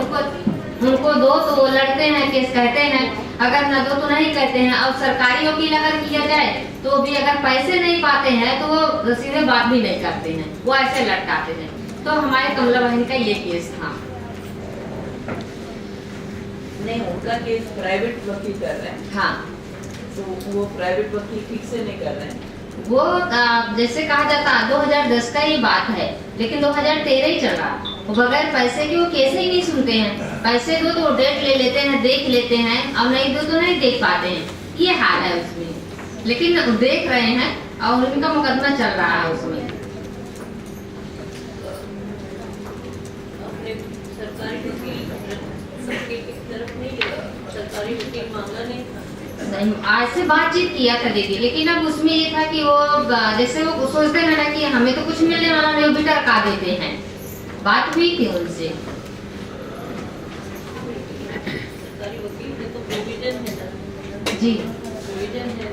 Speaker 13: उनको दो तो वो लड़ते हैं, केस कहते हैं, अगर न दो तो नहीं कहते हैं। और सरकारी वकील अगर किया जाए तो भी अगर पैसे नहीं पाते हैं तो वो सीधे बात भी नहीं करते हैं, वो ऐसे लटकाते हैं। तो हमारे कमला बहन का ये केस था।
Speaker 1: नहीं, उनका केस प्राइवेट वकील कर रहे हैं।
Speaker 13: हाँ,
Speaker 1: तो वो प्राइवेट वकील ठीक से नहीं कर रहे हैं।
Speaker 13: वो जैसे कहा जाता 2010 का ये बात है, लेकिन 2013 ही चल रहा। वो बगैर पैसे के वो केस ही नहीं सुनते हैं। पैसे दो तो वो डेट ले लेते हैं, देख लेते हैं, और नहीं दो तो नहीं देख पाते हैं। ये हाल है उसमें, लेकिन देख रहे हैं और उनका मुकदमा चल रहा है उसमें।
Speaker 6: सरकारी वकील सबकी तरफ नहीं गया, सरकारी वकील मामला नहीं था।
Speaker 13: नहीं, आज से बातचीत किया था दीदी, लेकिन अब उसमें ये था कि वो जैसे वो सोचते हैं ना कि हमें तो कुछ मिलने वाला नहीं, वो भी टरका देते हैं। बात हुई थी उनसे।
Speaker 6: सरकारी वकील से तो प्रोविजन है ना
Speaker 13: जी,
Speaker 6: प्रोविजन है।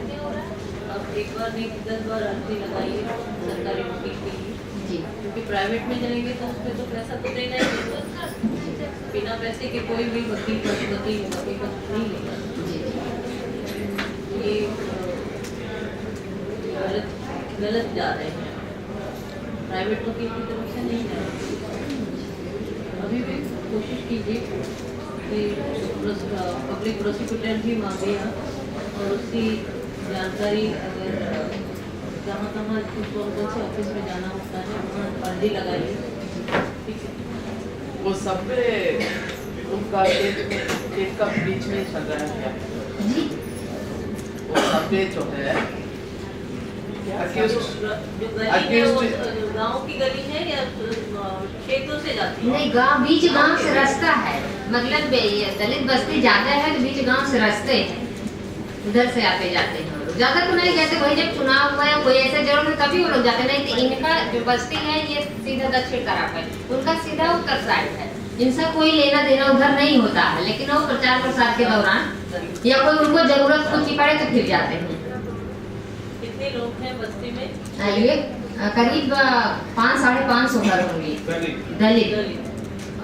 Speaker 6: अब एक बार नहीं 10 बार अर्जी लगाइए सरकारी वकील के लिए
Speaker 13: जी,
Speaker 6: क्योंकि प्राइवेट में जाएंगे तो उसमें तो पैसा तो देना ही होगा। बिना पैसे के कोई भी वकील नहीं लेगा। ये गलत जा रहे हैं, प्राइवेट वकील की तरफ से नहीं जा रहे। अभी भी कोशिश कीजिए पब्लिक प्रोसिक्यूटर भी मांगे हैं और उसकी जानकारी अगर कहाँ कौन से ऑफिस में जाना होता है वहाँ अर्जी लगाइए। ठीक है,
Speaker 12: वो सब पे उनका एक का बीच में चल रहा है क्या? वो सब पे जो है
Speaker 6: गाँव की गली है या खेतों से जाती है?
Speaker 13: नहीं, बीच गांव से रास्ता है, मतलब दलित बस्ती जाते हैं तो बीच गांव से रास्ते हैं, उधर से आते जाते हैं। ज्यादा तो नहीं जाते, वही जब चुनाव हुआ है कोई ऐसे जरूर में तभी वो लोग जाते, नहीं तो इनका जो बस्ती है ये सीधा दक्षिण तरफ है, उनका सीधा उत्तर साइड है, इनसे कोई लेना देना उधर नहीं होता है। लेकिन वो प्रचार प्रसार के दौरान या कोई उनको जरूरत कुछ पड़े तो फिर जाते हैं।
Speaker 6: कितने लोग हैं बस्ती में?
Speaker 13: ये करीब 500-550 घर होंगे दलित,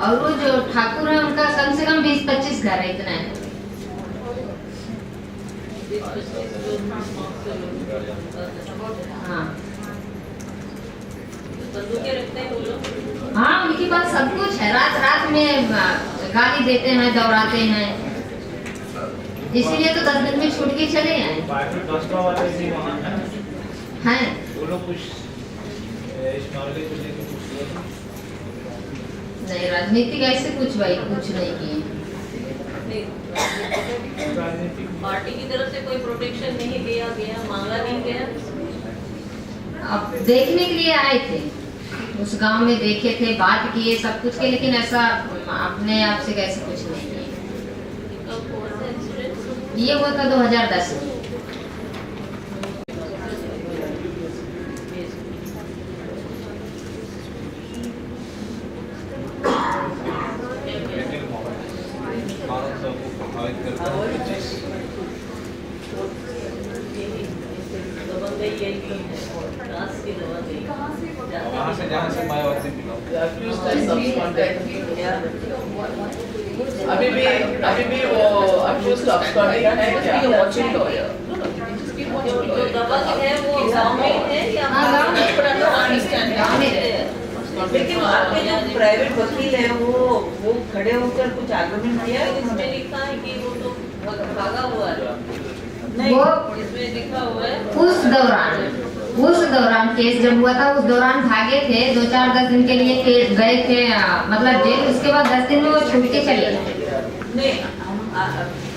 Speaker 13: और वो जो ठाकुर है उनका कम से कम 20-25 घर है, इतना है। हाँ हाँ, उनके पास सब कुछ है, रात रात में गाली देते हैं, दौड़ाते हैं, इसीलिए तो 10 दिन में छूट के चले आए हैं।
Speaker 11: वो लोग कुछ इस मामले को लेकर कुछ
Speaker 13: नहीं, राजनीतिक ऐसे कुछ नहीं किए।
Speaker 6: पार्टी की तरफ से कोई प्रोटेक्शन नहीं दिया गया, मांगा नहीं गया?
Speaker 13: अब देखने के लिए आए थे, उस गांव में देखे थे, बात किए सब कुछ के, लेकिन ऐसा अपने आप से कैसे कुछ नहीं किए। ये हुआ था 2010 में।
Speaker 11: जहाँ से मायावती
Speaker 12: अभी भी वो अक्यूज्ड absconding है क्या?
Speaker 1: watching lawyer.
Speaker 6: जो दबंग है वो गाँव में है या
Speaker 13: गाँव में?
Speaker 1: लेकिन आपके जो प्राइवेट वकील है वो खड़े होकर कुछ आर्गुमेंट किया है?
Speaker 6: इसमें लिखा है कि वो तो भागा हुआ है।
Speaker 1: नहीं,
Speaker 13: वो
Speaker 6: इसमें लिखा हुआ है
Speaker 13: उस दौरान केस जब हुआ था, उस दौरान भागे थे, 2-4-10 दिन के लिए केस गए थे, मतलब जेल, उसके बाद 10 दिन में वो छूट के चले गए।
Speaker 1: नहीं,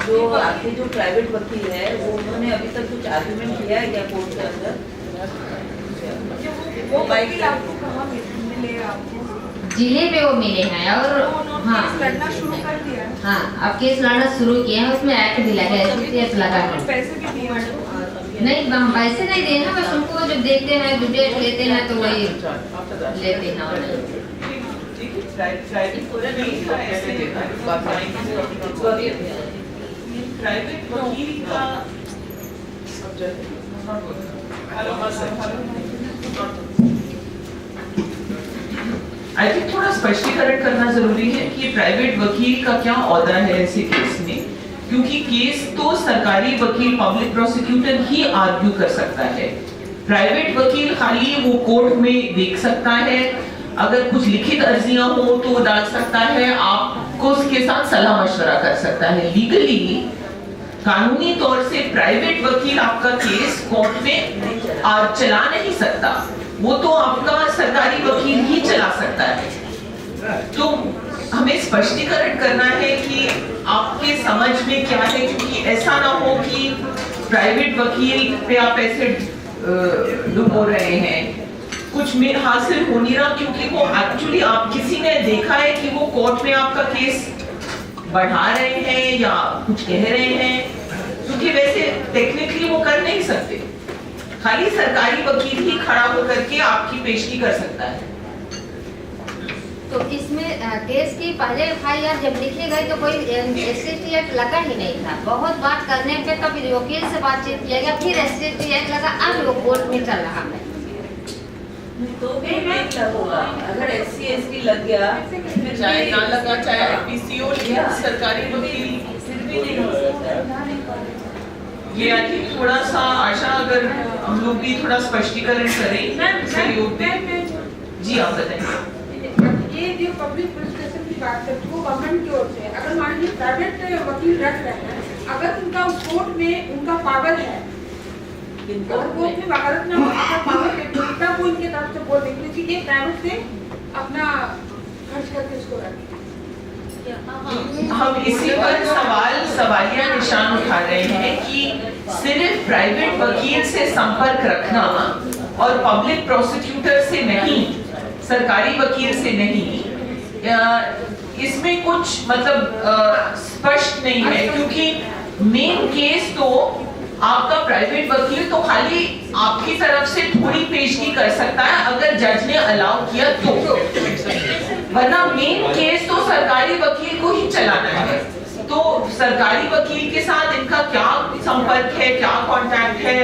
Speaker 1: जो आपके जो प्राइवेट वकील है वो उन्होंने अभी तक कुछ आर्गुमेंट किया है क्या कोर्ट के अंदर?
Speaker 3: वो वकील आपको कहाँ मिले? आपको
Speaker 13: जिले पे वो मिले हैं, और हाँ
Speaker 3: लड़ना शुरू कर दिया?
Speaker 13: हाँ, अब केस लड़ना शुरू किया है, उसमें एक्ट भी लगा है, केस लगा है।
Speaker 3: पैसे भी दिए?
Speaker 13: नहीं, पैसे नहीं देना, बस उनको जो देते हैं, जो डेट लेते हैं तो वही लेते हैं।
Speaker 7: प्राइवेट वकील का आई थिंक थोड़ा स्पष्टीकरण करना जरूरी है कि प्राइवेट वकील का क्या औहदा है ऐसे केस में, क्योंकि केस तो सरकारी वकील पब्लिक प्रोसिक्यूटर ही आर्ग्यू कर सकता है। प्राइवेट वकील खाली वो कोर्ट में देख सकता है, अगर कुछ लिखित अर्जियां हो तो डाल सकता है, आपको उसके साथ सलाह मशवरा कर सकता है। लीगली कानूनी तौर से प्राइवेट वकील आपका केस कोर्ट में चला नहीं सकता, वो तो आपका सरकारी वकील ही चला सकता है। तो हमें स्पष्टीकरण करना है कि आपके समझ में क्या है, क्योंकि ऐसा ना हो कि प्राइवेट वकील पे आप ऐसे डुबो रहे हैं, कुछ में हासिल हो नहीं रहा, क्योंकि वो एक्चुअली आप किसी ने देखा है कि वो कोर्ट में आपका केस बढ़ा रहे हैं या कुछ कह रहे हैं, क्योंकि वैसे टेक्निकली वो कर नहीं सकते, खाली सरकारी वकील ही खड़ा होकर के आपकी पेशगी कर सकता है।
Speaker 13: तो इसमें केस की पहले FIR जब लिखे गए तो कोई SCT एक्ट लगा ही नहीं था। बहुत बात करने पे तब वकील से बातचीत किया गया, फिर SCT एक्ट लगा, अब वो कोर्ट में चल रहा है।
Speaker 1: तो भी नहीं होगा, अगर SC/ST लग गया,
Speaker 12: चाहे ना लगा, चाहे PCO लिया, सरकारी वकील
Speaker 1: फिर भी नहीं हो सकता।
Speaker 7: ये आई थिंक थोड़ा सा आशा, अगर हम लोग भी थोड़ा स्पष्टीकरण करें सहयोग में। जी आप बताएं।
Speaker 3: ये जो पब्लिक प्रोसिक्यूशन की बात बात करती हूँ गवर्नमेंट की ओर से। अगर मान लीजिए प्राइवेट वकील रख रहे हैं, अगर उनका कोर्ट में उनका पावर है और कोर्ट में वकालत में अगर पावर है तो तब वो इनके तरफ से बोल देंगे कि ये प्राइवेट से अपना खर्च करके इसको रखें।
Speaker 7: हम इसी पर सवालिया निशान उठा रहे हैं कि सिर्फ प्राइवेट वकील से संपर्क रखना और पब्लिक प्रोसिक्यूटर से नहीं, सरकारी वकील से नहीं, इसमें कुछ मतलब स्पष्ट नहीं है, क्योंकि मेन केस तो आपका प्राइवेट वकील तो खाली आपकी तरफ से थोड़ी पेशगी कर सकता है अगर जज ने अलाउ किया तो, वरना मेन केस तो सरकारी वकील को ही चलाना है। तो सरकारी वकील के साथ इनका क्या संपर्क है, क्या कांटेक्ट है?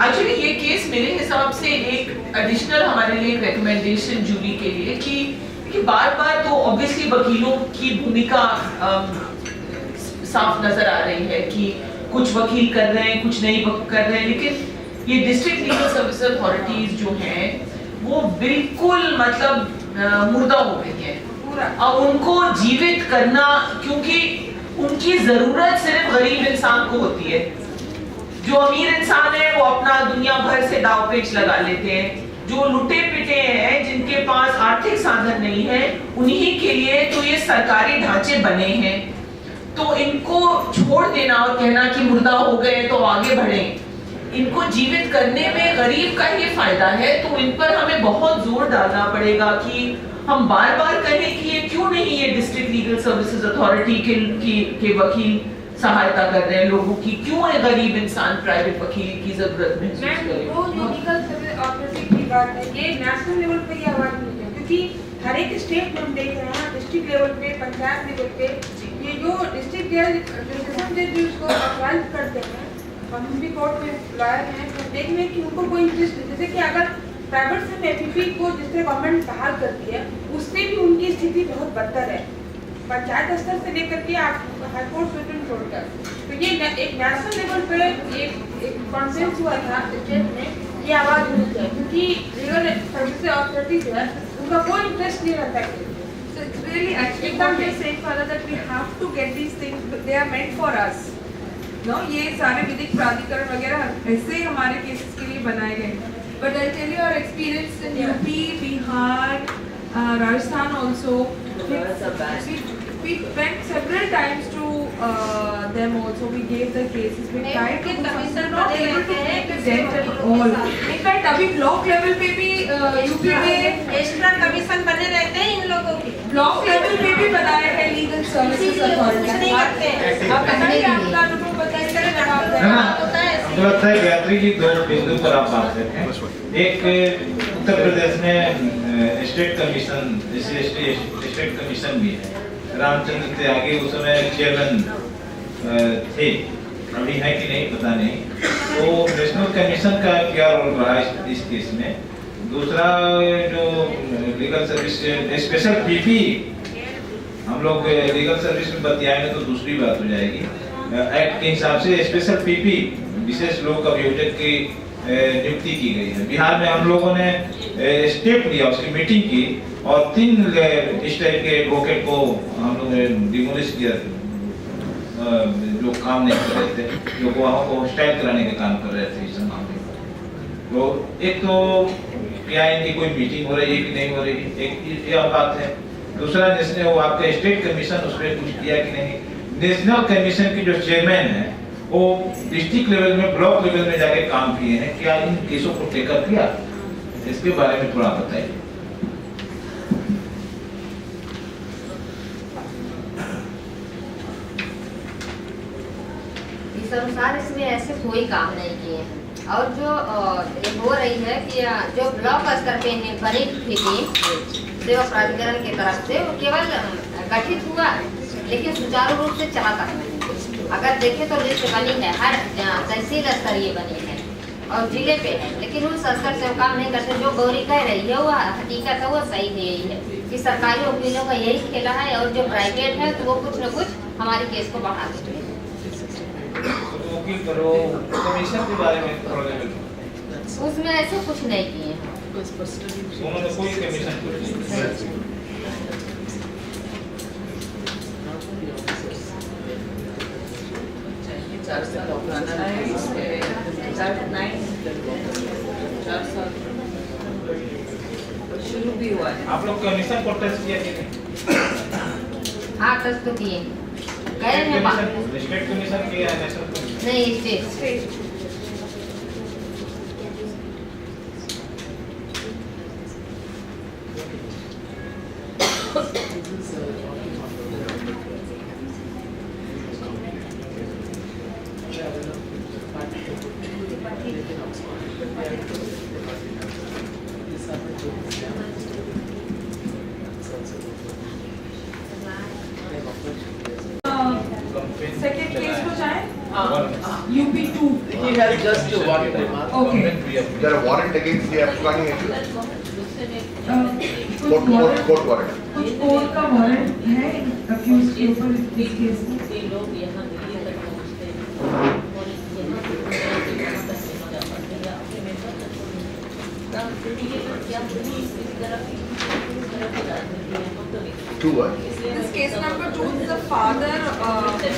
Speaker 7: एक्चुअली ये केस मेरे हिसाब से एक एडिशनल हमारे लिए रिकमेंडेशन जूरी के लिए कि बार बार तो ऑब्वियसली वकीलों की भूमिका साफ नजर आ रही है कि कुछ वकील कर रहे हैं, कुछ नहीं कर रहे हैं, लेकिन ये डिस्ट्रिक्ट लीगल सर्विस अथॉरिटीज जो हैं वो बिल्कुल मतलब मुर्दा हो गई है। अब उनको जीवित करना, क्योंकि उनकी जरूरत सिर्फ गरीब इंसान को होती है। जो अमीर इंसान है वो अपना दुनिया भर से दाव पेच लगा लेते हैं, जो लुटे पिटे हैं जिनके पास आर्थिक साधन नहीं है उन्हीं के लिए तो ये सरकारी ढांचे बने हैं। तो इनको छोड़ देना और कहना कि मुर्दा हो गए तो आगे बढ़े, इनको जीवित करने में गरीब का ही फायदा है। तो इन पर हमें बहुत जोर डालना पड़ेगा कि हम बार बार कहें कि ये क्यों नहीं ये डिस्ट्रिक्ट लीगल सर्विसेज अथॉरिटी के वकील सहायता कर रहे हैं लोगों की, क्यों है गरीब इंसान प्राइवेट वकील की जरूरत में।
Speaker 3: वो जो लीगल सर्विस अथॉरिटी की बात है ये नेशनल लेवल पे ये आवाज नहीं है, क्योंकि हर एक स्टेट में हम देख रहे हैं डिस्ट्रिक्ट लेवल पे, पंचायत लेवल पे ये जो डिस्ट्रिक्ट जज उसको ऑथराइज करते हैं, हम भी कोर्ट में लॉयर हैं तो देख रहे हैं कि उनको कोई इंटरेस्ट नहीं। जैसे कि अगर प्राइवेट से एपीपी को जिससे गवर्नमेंट बहाल करती है उससे भी उनकी स्थिति बहुत बदतर है, पंचायत स्तर से लेकर के आप हाईकोर्ट सुप्रीम कोर्ट तक। तो ये एक नेशनल लेवल पे एक कॉन्सेंस हुआ था स्टेट में, ये आवाज होनी चाहिए, क्योंकि लीगल सर्विस अथॉरिटी जो है उनका कोई इंटरेस्ट नहीं रहता है।
Speaker 14: So it's really actually what you're saying, Father, that we have to get these things, but they are meant for us. No, ये सारे विधिक प्राधिकरण वगैरह ऐसे ही हमारे केसेस के लिए बनाए गए। But I'll tell you our experience in UP, Bihar, Rajasthan also. We went several times to them also. We gave the cases. We tried to do something. Not able to make a dent at all. In fact, अभी ब्लॉक लेवल पे भी यूपी में
Speaker 8: एक्स्ट्रा कमीशन बने रहते हैं इन लोगों के।
Speaker 14: ब्लॉक लेवल पे भी बनाए हैं लीगल सर्विसेज अथॉरिटी। आप बताइए, आपका अनुभव बताइए।
Speaker 11: मुझे लगता है गायत्री जी दो बिंदु पर आप बात करते हैं। एक उत्तर प्रदेश में स्टेट कमीशन, जैसे स्टेट कमीशन भी है, रामचंद्र से आगे उस समय चेयरमैन थे, अभी है कि नहीं पता नहीं। तो नेशनल कमीशन का क्या रोल रहा है इस केस में। दूसरा जो लीगल सर्विस स्पेशल पीपी, हम लोग लीगल सर्विस में बतियाएंगे तो दूसरी बात हो जाएगी। एक्ट के हिसाब से स्पेशल पीपी विशेष लोक अभियोजक की नियुक्ति की गई है। बिहार में हम लोगों ने स्टेप लिया, उसकी मीटिंग की और 3 इस टाइप के एडवोकेट को हम लोग ने डिमोलिश किया, जो काम नहीं कर रहे थे, जो गवाहों को हॉस्टाइल कराने के काम कर रहे थे इस मामले में। तो एक तो क्या इनकी कोई मीटिंग हो रही है कि नहीं हो रही, एक यह बात है। दूसरा जिसने वो आपका स्टेट कमीशन उस पर कुछ किया कि नहीं। नेशनल कमीशन के जो चेयरमैन है वो डिस्ट्रिक्ट लेवल में, ब्लॉक लेवल में जाके काम किए हैं, क्या इन केसों को टेकअप किया, इसके बारे में थोड़ा बताइए।
Speaker 13: इस अनुसार इसमें ऐसे कोई काम नहीं किए हैं। और जो ये हो रही है कि जो ब्लॉक स्तर पे बनी थी टीम सेवा प्राधिकरण की तरफ से, वो केवल गठित हुआ लेकिन सुचारू रूप से चलाता है। अगर देखें तो लिस्ट बनी है, हर तहसील स्तरीय बनी है और जिले पे है, लेकिन उस स्तर से वो काम नहीं करते। जो गौरी कह रही है वो हकीकत है, वो सही है, यही है कि सरकारी वकीलों का यही खेला है और जो प्राइवेट है तो वो कुछ न कुछ हमारे केस को बढ़ा देते हैं।
Speaker 11: कमीशन के बारे में
Speaker 13: उसमें ऐसे कुछ नहीं किए हैं,
Speaker 11: उन्होंने कोई कमीशन
Speaker 12: 4 साल पुराना इसमें 4 साल
Speaker 1: शुरू भी हुआ है।
Speaker 5: आप लोग कमीशन को टेस्ट किया कि नहीं?
Speaker 13: हाँ टेस्ट तो किए गए हैं
Speaker 5: स्टेट कमीशन किया है नेशनल कमीशन?
Speaker 13: नहीं स्टेट
Speaker 14: सेकंड केस को जाए UP2
Speaker 12: He has just one remark.
Speaker 14: Okay.
Speaker 4: There are warrant against the absconding accused?
Speaker 14: कुछ warrant
Speaker 4: Court warrant.
Speaker 14: कुछ कोर्ट का वारंट है अक्यूज के ऊपर इस केस में
Speaker 6: ये लोग यहाँ दिल्ली तक पहुँचते हैं और इसके
Speaker 4: Two what?
Speaker 14: This case number 2 is the father of the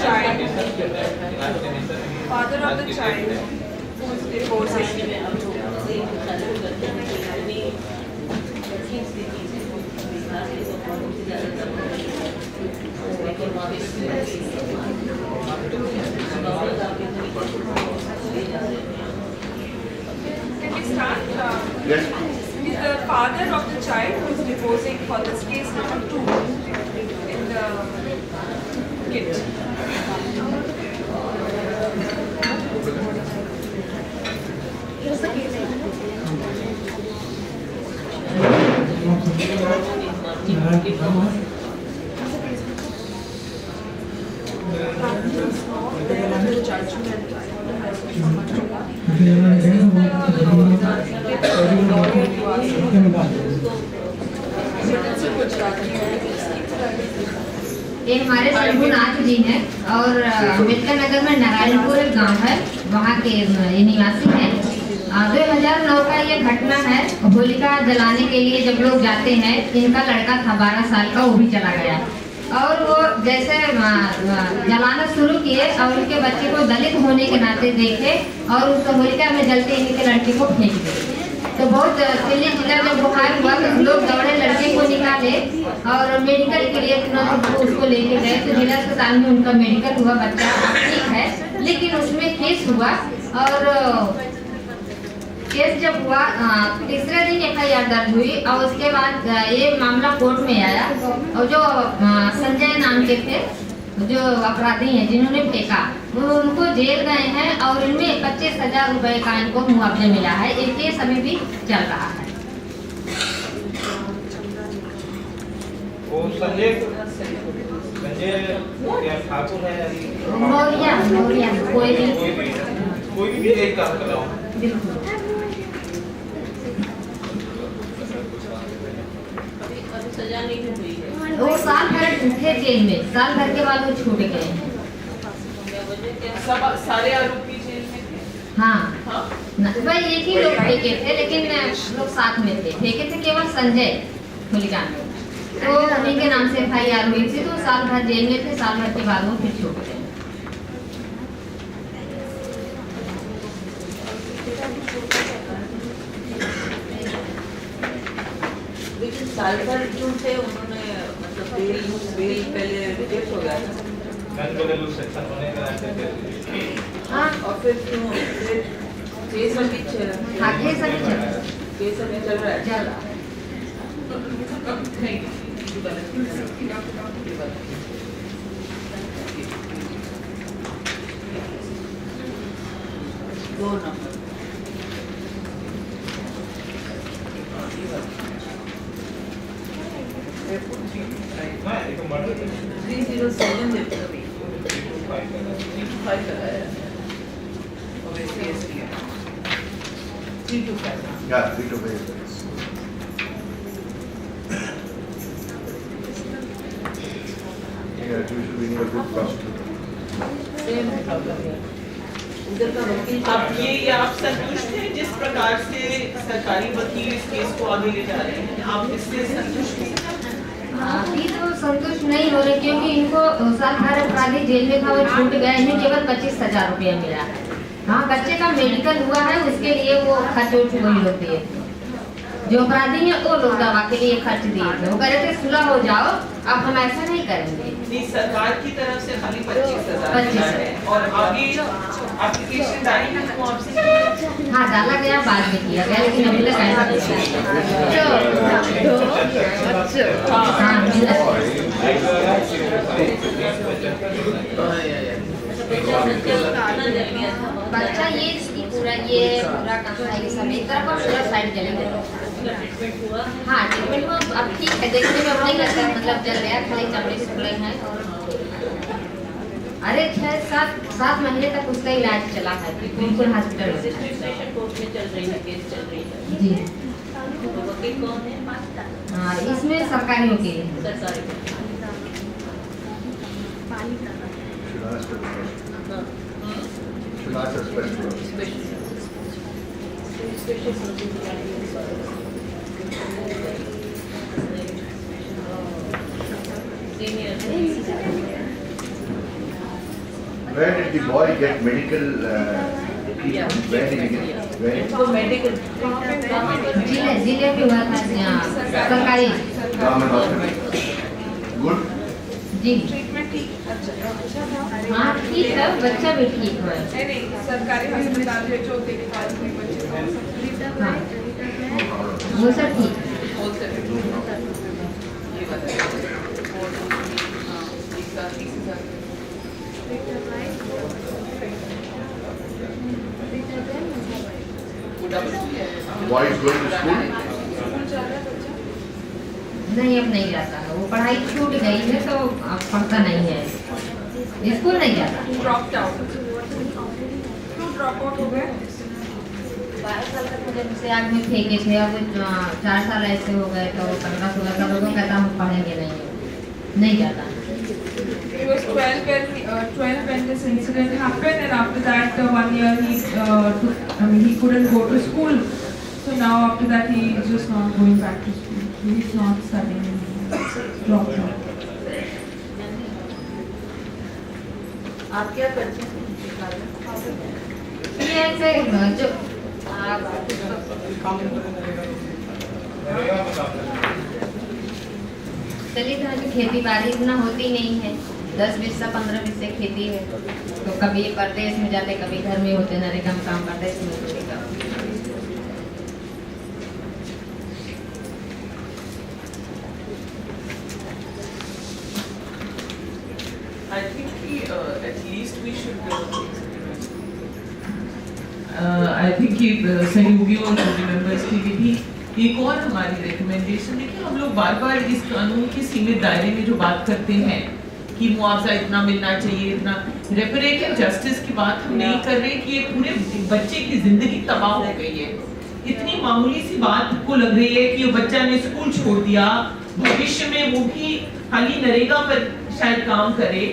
Speaker 14: child. Father of the child who is divorcing. Can we start?
Speaker 4: Yes.
Speaker 14: Is the father of the child who is divorcing for this case number 2 in the kit.
Speaker 13: ये हमारे शंभुनाथ जी हैं और अम्बेडकर नगर में नारायणपुर एक गांव है, वहाँ के ये निवासी हैं। 2009 का ये घटना है। होलिका जलाने के लिए जब लोग जाते हैं, इनका लड़का था 12 साल का, वो भी चला गया और वो जैसे जलाना शुरू किए और उनके बच्चे को दलित होने के नाते देखे और उस होलिका में जलते इनके लड़के को फेंक दिए। तो बहुत दिल्ली जिला में बुखार हुआ तो लोग दौड़े, लड़के को निकाले और मेडिकल के लिए तुरंत उसको लेके गए। तो जिला अस्पताल में उनका मेडिकल हुआ, बच्चा ठीक है, लेकिन उसमें केस हुआ और केस जब हुआ तीसरे दिन FIR दर्ज हुई और उसके बाद ये मामला कोर्ट में आया और जो संजय नाम के थे जो अपराधी हैं जिन्होंने फेंका, वो उनको जेल गए हैं और इनमें 25,000 रुपए का इनको मुआवजा मिला है। ये केस अभी भी चल रहा है।
Speaker 5: वो संजय क्या ठाकुर है?
Speaker 13: मौर्या
Speaker 5: कोई भी एक काम कर रहा हूँ।
Speaker 13: बिल्कुल
Speaker 6: सजा नहीं हुई है।
Speaker 13: वो साल भर थे जेल में, साल भर के बाद वो छूट गए हैं।
Speaker 7: सब सारे आरोपी जेल में थे।
Speaker 13: हाँ भाई एक ही लोग फेंके थे, लेकिन लोग साथ में थे। फेंके थे केवल संजय हुलिकान, तो उन्हीं के नाम से FIR हुई थी। तो साल भर जेल में थे, साल भर के बाद वो फिर छूट गए।
Speaker 1: लेकिन साल भर जो थे उन्होंने मतलब बेल पहले रिजेक्ट हो गया था। हाँ और फिर क्यों केस अभी चल रहा है?
Speaker 13: हाँ केस अभी चल रहा है।
Speaker 1: केस अभी चल रहा है।
Speaker 13: चल रहा है।
Speaker 1: दो नंबर 307 देते हैं।
Speaker 12: 325 लगाया और केस किया 325
Speaker 4: Yeah, 325. Yeah, you should be a good prosecutor.
Speaker 1: Same इधर का वकील
Speaker 7: अब ये आप संतुष्ट हैं जिस प्रकार से सरकारी वकील इस केस को आगे ले जा रहे हैं? आप इससे संतुष्ट हैं?
Speaker 13: अभी तो संतुष्ट नहीं हो रहे क्योंकि इनको साल भर अपराधी जेल में था, वो छूट गया, इन्हें केवल 25,000 रुपया मिला है। हाँ, बच्चे का मेडिकल हुआ है, उसके लिए वो खर्च वही लोग दिए थे। जो अपराधी है वो लोग दवा के लिए खर्च दिए थे। वो कह रहे थे सुलह हो जाओ, अब हम ऐसा नहीं करेंगे।
Speaker 7: नहीं, सरकार की तरफ से खाली 25,000 है और आगे एप्लीकेशन डाली है तो आपसे
Speaker 13: हाँ, डाला गया, बाद में किया गया, लेकिन अभी तक ऐसा नहीं बच्चा ये पूरा काम है, सब एक तरफ और पूरा साइड जलेंगे। हाँ, ट्रीटमेंट में अब ठीक है, देखने में अब नहीं लगता मतलब जल गया, खाली चमड़ी सुखले हैं। अरे 6-7 महीने तक उसका इलाज चला है बिल्कुल हॉस्पिटल में।
Speaker 6: कोर्ट में चल रही है, केस चल रही है
Speaker 13: जी।
Speaker 6: तो वकील कौन है?
Speaker 13: हाँ, इसमें सरकारी वकील है।
Speaker 6: सरकारी
Speaker 4: Where did the boy get medical treatment? Where did he get? Where?
Speaker 6: Medical
Speaker 13: जिले भी हुआ था यहाँ सरकारी
Speaker 4: Government hospital. Good.
Speaker 13: जी।
Speaker 14: ट्रीटमेंट ठीक अच्छा था।
Speaker 13: हाँ, ठीक है, बच्चा भी ठीक है।
Speaker 14: नहीं, सरकारी अस्पताल है जो देखभाल में बच्चे को
Speaker 13: हाँ, वो सब ठीक।
Speaker 4: Boy is going to school.
Speaker 13: नहीं, अब नहीं जाता है, वो पढ़ाई छूट गई है तो अब पढ़ता नहीं है, स्कूल नहीं जाता।
Speaker 14: ड्रॉप आउट हो गए।
Speaker 13: 12 साल तक मुझे उसे आग में फेंके थे, अब 4 साल ऐसे हो गए तो 15-16 साल हो गए, कहता हम पढ़ेंगे नहीं जाता।
Speaker 14: He was 12 when this incident happened, and after that 1 year he couldn't go to school. So now after that he is just not going back to school. He is not studying anymore. Dropped out.
Speaker 6: आप क्या करते हैं?
Speaker 13: ये ऐसे जो चलिए घर की खेती बाड़ी इतना होती नहीं है, 10 बीघा 15 बीघा खेती है, तो कभी परदेश में जाते, कभी घर में होते, नरेगा में काम करते, इसमें तो नहीं करते।
Speaker 7: I think at least we should I think सहयोगी और बोर्ड मेंबर्स के लिए भी एक और हमारी रिकमेंडेशन है कि हम लोग बार बार इस कानून के सीमित दायरे में जो बात करते हैं कि मुआवजा इतना मिलना चाहिए, इतना रेपरेटिव जस्टिस की बात हम नहीं कर रहे कि ये पूरे बच्चे की जिंदगी तबाह हो गई है। इतनी मामूली सी बात को लग रही है कि वो बच्चा ने स्कूल छोड़ दिया, भविष्य में वो भी खाली नरेगा पर शायद काम करे,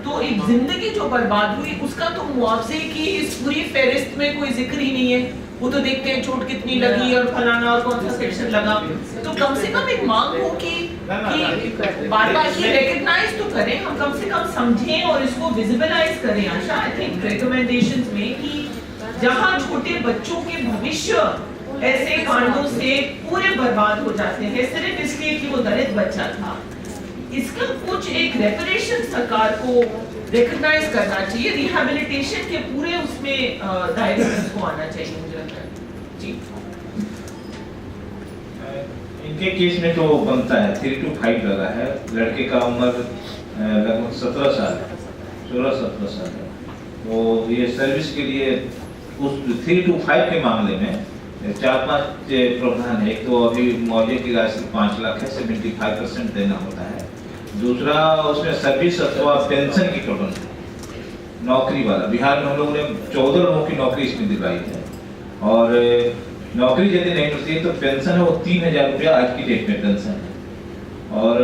Speaker 7: तो एक जिंदगी जो बर्बाद हुई उसका तो मुआवजे की इस पूरी फेरिस्त में कोई जिक्र ही नहीं है। वो तो देखते हैं चोट कितनी लगी और फलाना और कौन सा सेक्शन लगा, तो कम से कम एक मांग हो कि बार-बार ये रिकॉग्नाइज तो करें, हम कम से कम समझें और इसको विजिबलाइज करें। आशा आई थिंक रिकमेंडेशंस में कि जहां छोटे बच्चों के भविष्य ऐसे कांडों से पूरे बर्बाद हो जाते हैं सिर्फ इसलिए कि वो दलित बच्चा था, इसका कुछ एक रेपरेशन सरकार को रिकॉग्नाइज करना चाहिए, रिहैबिलिटेशन के पूरे उसमें दायरे में इसको आना चाहिए मुझे लगता है। जी
Speaker 11: इनके केस में तो बनता है 3 to 5 लगा है, लड़के का उम्र लगभग 17 साल है, 16-17 साल है, तो ये सर्विस के लिए उस 3 to 5 के मामले में 4-5 प्रावधान है। एक तो अभी मुआवजे की राशि 5 लाख है, 75% देना होता है। दूसरा उसमें सर्विस अथवा पेंशन की टोटल नौकरी वाला, बिहार में हम लोगों ने 14 लोगों की नौकरी इसमें दिलवाई है, और नौकरी यदि नहीं मिलती है तो पेंशन है वो 3,000 रुपया आज की डेट में पेंशन है। और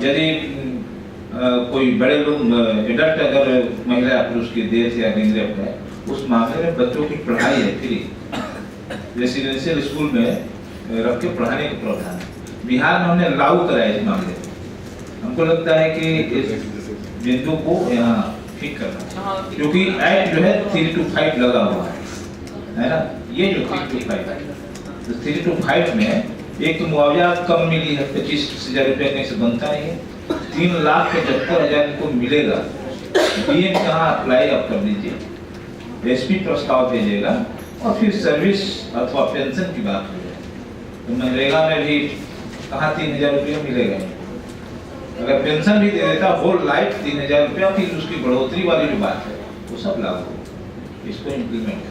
Speaker 11: यदि कोई बड़े लोग एडल्ट अगर महिला या पुरुष की डेथ या गैंगरेप है, उस मामले में बच्चों की पढ़ाई है फ्री, रेसिडेंशियल स्कूल में रख के पढ़ाने का प्रावधान है। बिहार में हमने लागू कराया इस मामले में, हमको लगता है कि इस बिंदु को यहाँ ठीक करना, क्योंकि एक्ट जो है 3 to 5 लगा हुआ है ना। ये जो 3 to 5 है, तो 3 to 5 में एक तो मुआवजा कम मिली है, 25,000 रुपये कहीं से बनता नहीं है, 3,75,000 इनको मिलेगा। डीएम कहाँ अप्लाई आप कर दीजिए, एसपी प्रस्ताव भेजेगा और फिर सर्विस अथवा पेंशन की बात हो जाए, तो मनरेगा में भी कहाँ 3,000 रुपये मिलेगा। अगर पेंशन भी दे देता होल लाइफ 3,000 रुपया, फिर उसकी बढ़ोतरी वाली जो बात है वो सब लागू हो, इसको इम्प्लीमेंट करें।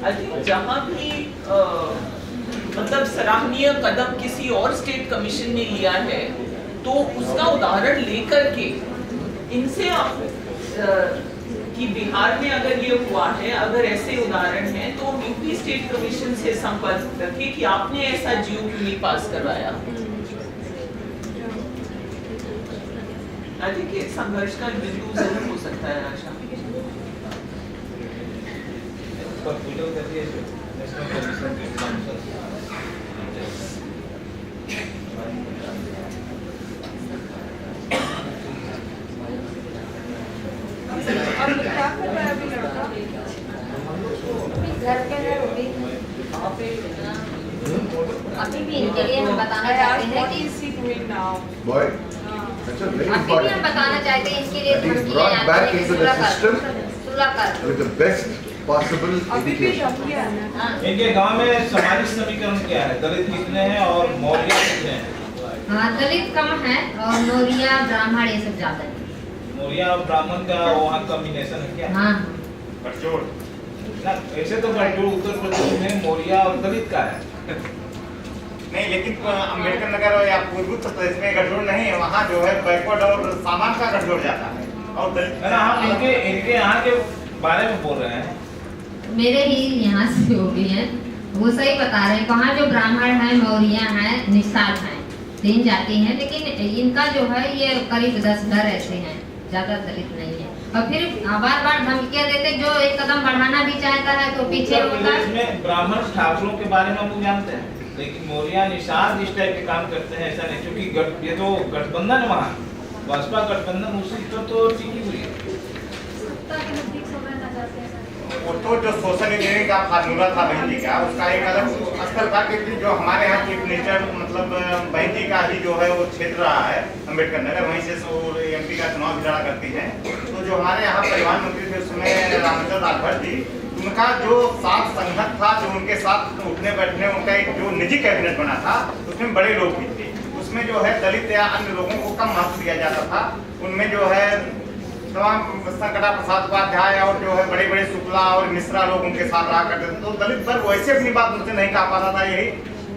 Speaker 7: आई थिंक जहाँ भी मतलब सराहनीय कदम किसी और स्टेट कमीशन ने लिया है तो उसका उदाहरण लेकर के इनसे आप कि बिहार में अगर ये हुआ है, अगर ऐसे उदाहरण हैं तो यूपी स्टेट कमीशन से संपर्क रखिए कि आपने ऐसा जीओ क्यों नहीं पास करवाया। आई थिंक ये संघर्ष का बिंदु जरूर हो सकता है। आशा
Speaker 13: अभी भी इनके लिए हम बताना चाहते हैं कि अभी भी हम बताना चाहते हैं इनके लिए
Speaker 4: with the best possible education.
Speaker 11: इनके गांव में सामाजिक समीकरण क्या है, दलित कितने हैं और मौर्य कितने हैं?
Speaker 13: हाँ, दलित कम है और मौर्य ब्राह्मण ये सब ज्यादा है।
Speaker 11: मौर्य और ब्राह्मण का वहाँ कॉम्बिनेशन है क्या?
Speaker 13: हाँ,
Speaker 11: गठजोड़ ना, ऐसे तो गठजोड़ उत्तर प्रदेश में मौर्य और दलित का है।
Speaker 15: नहीं, लेकिन अम्बेडकर नगर या पूर्वी उत्तर प्रदेश में गठजोड़ नहीं है, वहाँ जो है बैकवर्ड और सामान का गठजोड़ जाता है और दलित।
Speaker 11: हम इनके यहाँ के बारे में बोल रहे हैं,
Speaker 13: मेरे ही यहाँ से हो गई है, वो सही बता रहे हैं। वहाँ जो ब्राह्मण है, मौर्य है, निषाद है, 3 जाति हैं, लेकिन इनका जो है ये करीब 10 घर ऐसे हैं, ज्यादा दलित नहीं है। और फिर बार बार धमकियाँ देते, जो एक कदम बढ़ाना भी चाहता है तो पीछे होता है।
Speaker 11: इसमें ब्राह्मण ठाकुरों के बारे में हम लोग जानते हैं, लेकिन मौर्य निषाद इस टाइप के काम करते हैं ऐसा नहीं, क्योंकि ये तो गठबंधन है, वहाँ बसपा गठबंधन उसी पर तो टिकी हुई है।
Speaker 15: वो तो जो सोशल इंजीनियरिंग का फार्मूला था बहन जी का, उसका एक अलग स्तर था कि जो हमारे यहाँ चीफ मिनिस्टर मतलब बहन जी का ही जो है वो क्षेत्र रहा है अम्बेडकर नगर, वहीं से एमपी का चुनाव भी लड़ा करती हैं। तो जो हमारे यहाँ परिवहन मंत्री थे उसमें रामचंद्र राठौर जी, उनका जो साथ संगत था, जो उनके साथ उठने बैठने, उनका एक जो निजी कैबिनेट बना था उसमें बड़े लोग भी थे। उसमें जो है दलित या अन्य लोगों को कम महत्व दिया जाता था। उनमें जो है तमाम संकटा प्रसाद उपाध्याय और जो है बड़े बड़े शुक्ला और मिश्रा लोग उनके साथ रहा करते थे। तो दलित वर्ग वैसे अपनी बात उनसे नहीं कह पाता था। यही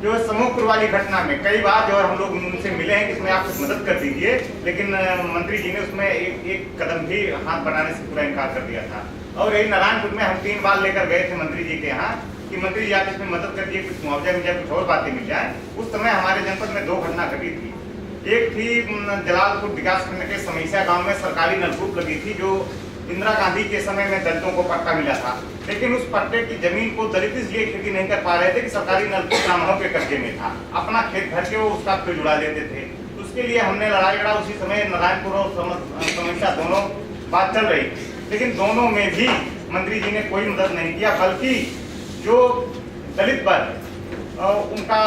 Speaker 15: जो है समूहपुर वाली घटना में कई बार जो है हम लोग उनसे मिले हैं कि इसमें आप कुछ मदद कर दीजिए, लेकिन मंत्री जी ने उसमें एक कदम भी हाथ बढ़ाने से पूरा इनकार कर दिया था। और यही नारायणपुर में हम 3 बार लेकर गए थे मंत्री जी के यहाँ कि मंत्री जी आप इसमें मदद कर दिए, कुछ मुआवजा मिल जाए, कुछ और बातें मिल जाए। उस समय हमारे जनपद में 2 घटना घटी थी। एक थी जलालपुर विकास खंड के समैसा गांव में सरकारी नलकूप लगी थी, जो इंदिरा गांधी के समय में दलितों को पट्टा मिला था, लेकिन उस पट्टे की जमीन को दलित इसलिए खेती नहीं कर पा रहे थे कि सरकारी नलकूप ब्राह्मणों के कब्जे में था। अपना खेत भर के वो उसका फिर जुड़ा देते थे। उसके लिए हमने लड़ाई लड़ा। उसी समय नारायणपुर और समैसा दोनों बात चल रही थी, लेकिन दोनों में भी मंत्री जी ने कोई मदद नहीं किया, बल्कि जो दलित वर्ग उनका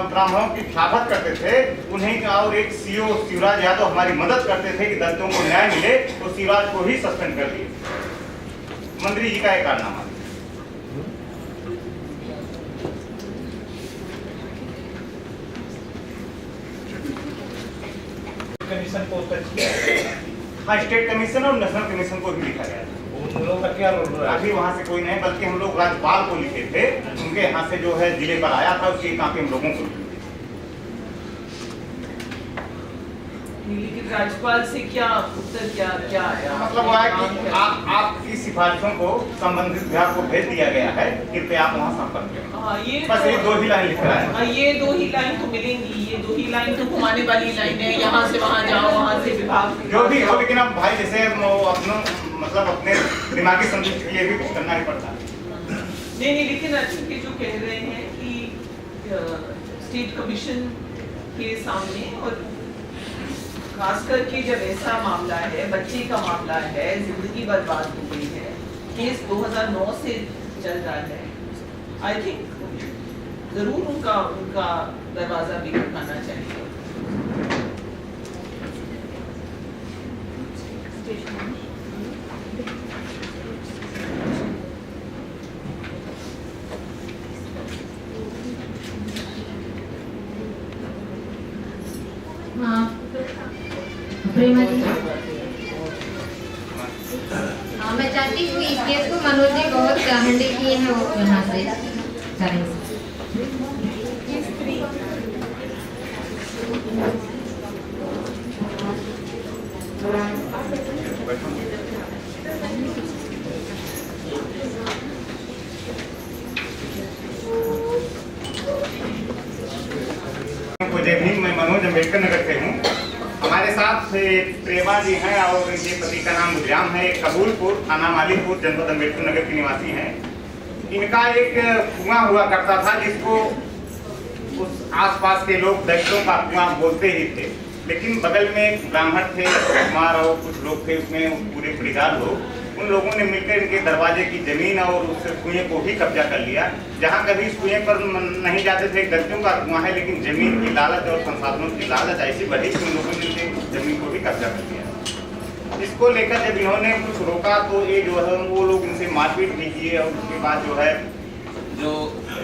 Speaker 15: ब्राह्मणों की खिलाफत करते थे उन्हें और एक सीओ शिवराज यादव हमारी मदद करते थे कि दलितों को न्याय मिले, तो शिवराज को ही सस्पेंड कर दिए। मंत्री जी का एक कारनामा।
Speaker 11: कमीशन को टच किया,
Speaker 15: हाँ, स्टेट कमीशन और नेशनल कमीशन को भी लिखा गया।
Speaker 11: उन लोगों का क्या रोल रहा है?
Speaker 15: अभी वहाँ से कोई नहीं, बल्कि हम लोग राज्यपाल को लिखे थे, उनके यहाँ से जो है जिले पर आया था, उसकी काफी हम लोगों को।
Speaker 7: लेकिन राज्यपाल से क्या उत्तर क्या आया?
Speaker 15: मतलब वो है कि आपकी सिफारिशों को संबंधित विभाग को भेज दिया गया है, कृपया आप वहाँ संपर्क करें।
Speaker 7: हाँ, ये
Speaker 15: बस ये 2 ही लाइन लिखा है।
Speaker 7: हाँ, ये 2 ही लाइन तो मिलेंगी। ये 2 ही लाइन तो घुमाने वाली लाइन है, यहाँ से वहाँ जाओ, वहाँ से विभाग
Speaker 15: जो भी हो, लेकिन अब भाई जैसे अपना मतलब अपने दिमागी संतुष्टि के लिए भी कुछ करना ही पड़ता है।
Speaker 7: नहीं, लेकिन अर्जुन के जो कह रहे हैं कि स्टेट कमीशन के सामने, और खास करके जब ऐसा मामला है, बच्चे का मामला है, जिंदगी बर्बाद हो गई है, केस 2009 से चल रहा है, आई थिंक जरूर उनका दरवाजा भी खटखटाना चाहिए।
Speaker 13: प्रेमा जी, मैं चाहती हूँ इस केस को मनोज जी बहुत हैंडल किए हैं, वो यहाँ से करेंगे।
Speaker 15: मैं मनोज अम्बेडकर नगर से हूँ। हमारे साथ प्रेमा जी हैं और इनके पति का नाम मुद्राम है, कबूलपुर थाना मालिकपुर जनपद अम्बेडकर नगर के निवासी हैं। इनका एक कुआं हुआ करता था जिसको उस आसपास के लोग दैत्यों का कुआं बोलते ही थे, लेकिन बगल में एक ब्राह्मण थे, कुमार और कुछ लोग थे उसमें पूरे परिवार लोग, उन लोगों ने मिलकर इनके दरवाजे की जमीन और उस कुएं को भी कब्जा कर लिया। जहां कभी इस कुएं पर नहीं जाते थे, दैत्यों का कुआं है, लेकिन जमीन की लालच और संसाधनों की लालच ऐसी बढ़ी कि उन लोगों ने जमीन को भी कब्जा कर लिया। इसको लेकर जब इन्होंने कुछ रोका तो ये जो है वो लोग इनसे मारपीट भी किए, और उसके बाद जो है जो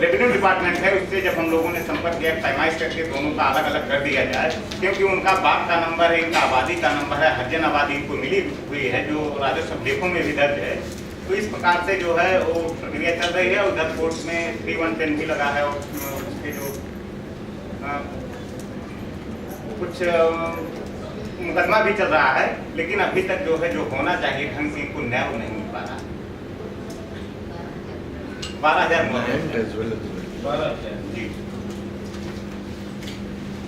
Speaker 15: रेवेन्यू डिपार्टमेंट है उससे जब हम लोगों ने संपर्क किया, पैमाइश करके दोनों का अलग अलग कर दिया जाए, क्योंकि उनका बाप का नंबर है, इनका आबादी का नंबर है, हरिजन आबादी इनको मिली हुई है जो राजस्व लेखों में भी दर्ज है। तो इस प्रकार से जो है वो प्रक्रिया चल रही है। उधर कोर्ट में 3-1-10 भी लगा है और उसके जो कुछ मुकदमा भी चल रहा है, लेकिन अभी तक जो है जो होना चाहिए ढंग से इनको न्याय नहीं मिल पा रहा। 12,000 जी।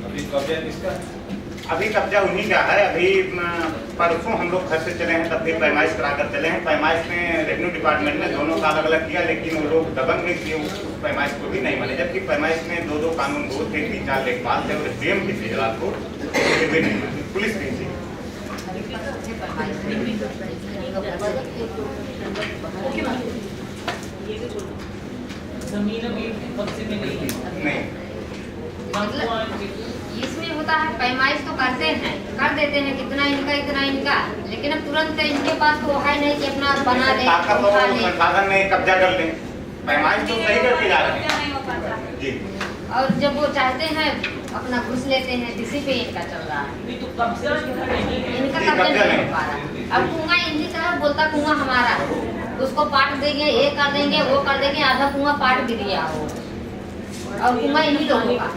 Speaker 11: अभी कब्जा किसका?
Speaker 15: अभी कब्जा उन्हीं का है। अभी परसों हम लोग घर से चले हैं, तब फिर पैमाइश करा कर चले हैं। पैमाइश में रेवेन्यू डिपार्टमेंट ने दोनों का अलग अलग किया, लेकिन वो लोग दबंग में किए, उस पैमाइश को भी नहीं माने। जबकि पैमाइश में 2 कानून गो थे, 3-4 लेखपाल थे और एसडीएम की थी को भी नहीं माने, पुलिस भी थी।
Speaker 7: जमीन अभी कब्जे में नहीं है।
Speaker 15: नहीं,
Speaker 13: मतलब इसमें होता है पैमाइश तो करते हैं, कर देते हैं कितना इनका, लेकिन अब तुरंत इनके पास तो है नहीं कि अपना बना दे,
Speaker 15: संसाधन में कब्जा कर लें। पैमाइश तो सही करके जा रहे हैं जी।
Speaker 13: और जब वो चाहते हैं अपना घुस लेते हैं, इसी पे इनका चल रहा है।
Speaker 7: तो कब्जा
Speaker 13: इनका कब्जा नहीं हो पा रहा। अब कुआं इन्हीं तरह बोलता कुआं हमारा, उसको पाट देंगे, ये कर देंगे, वो कर देंगे, आधा कुआं पाट भी दिया हो, और कुआं इन्हीं लोगों का।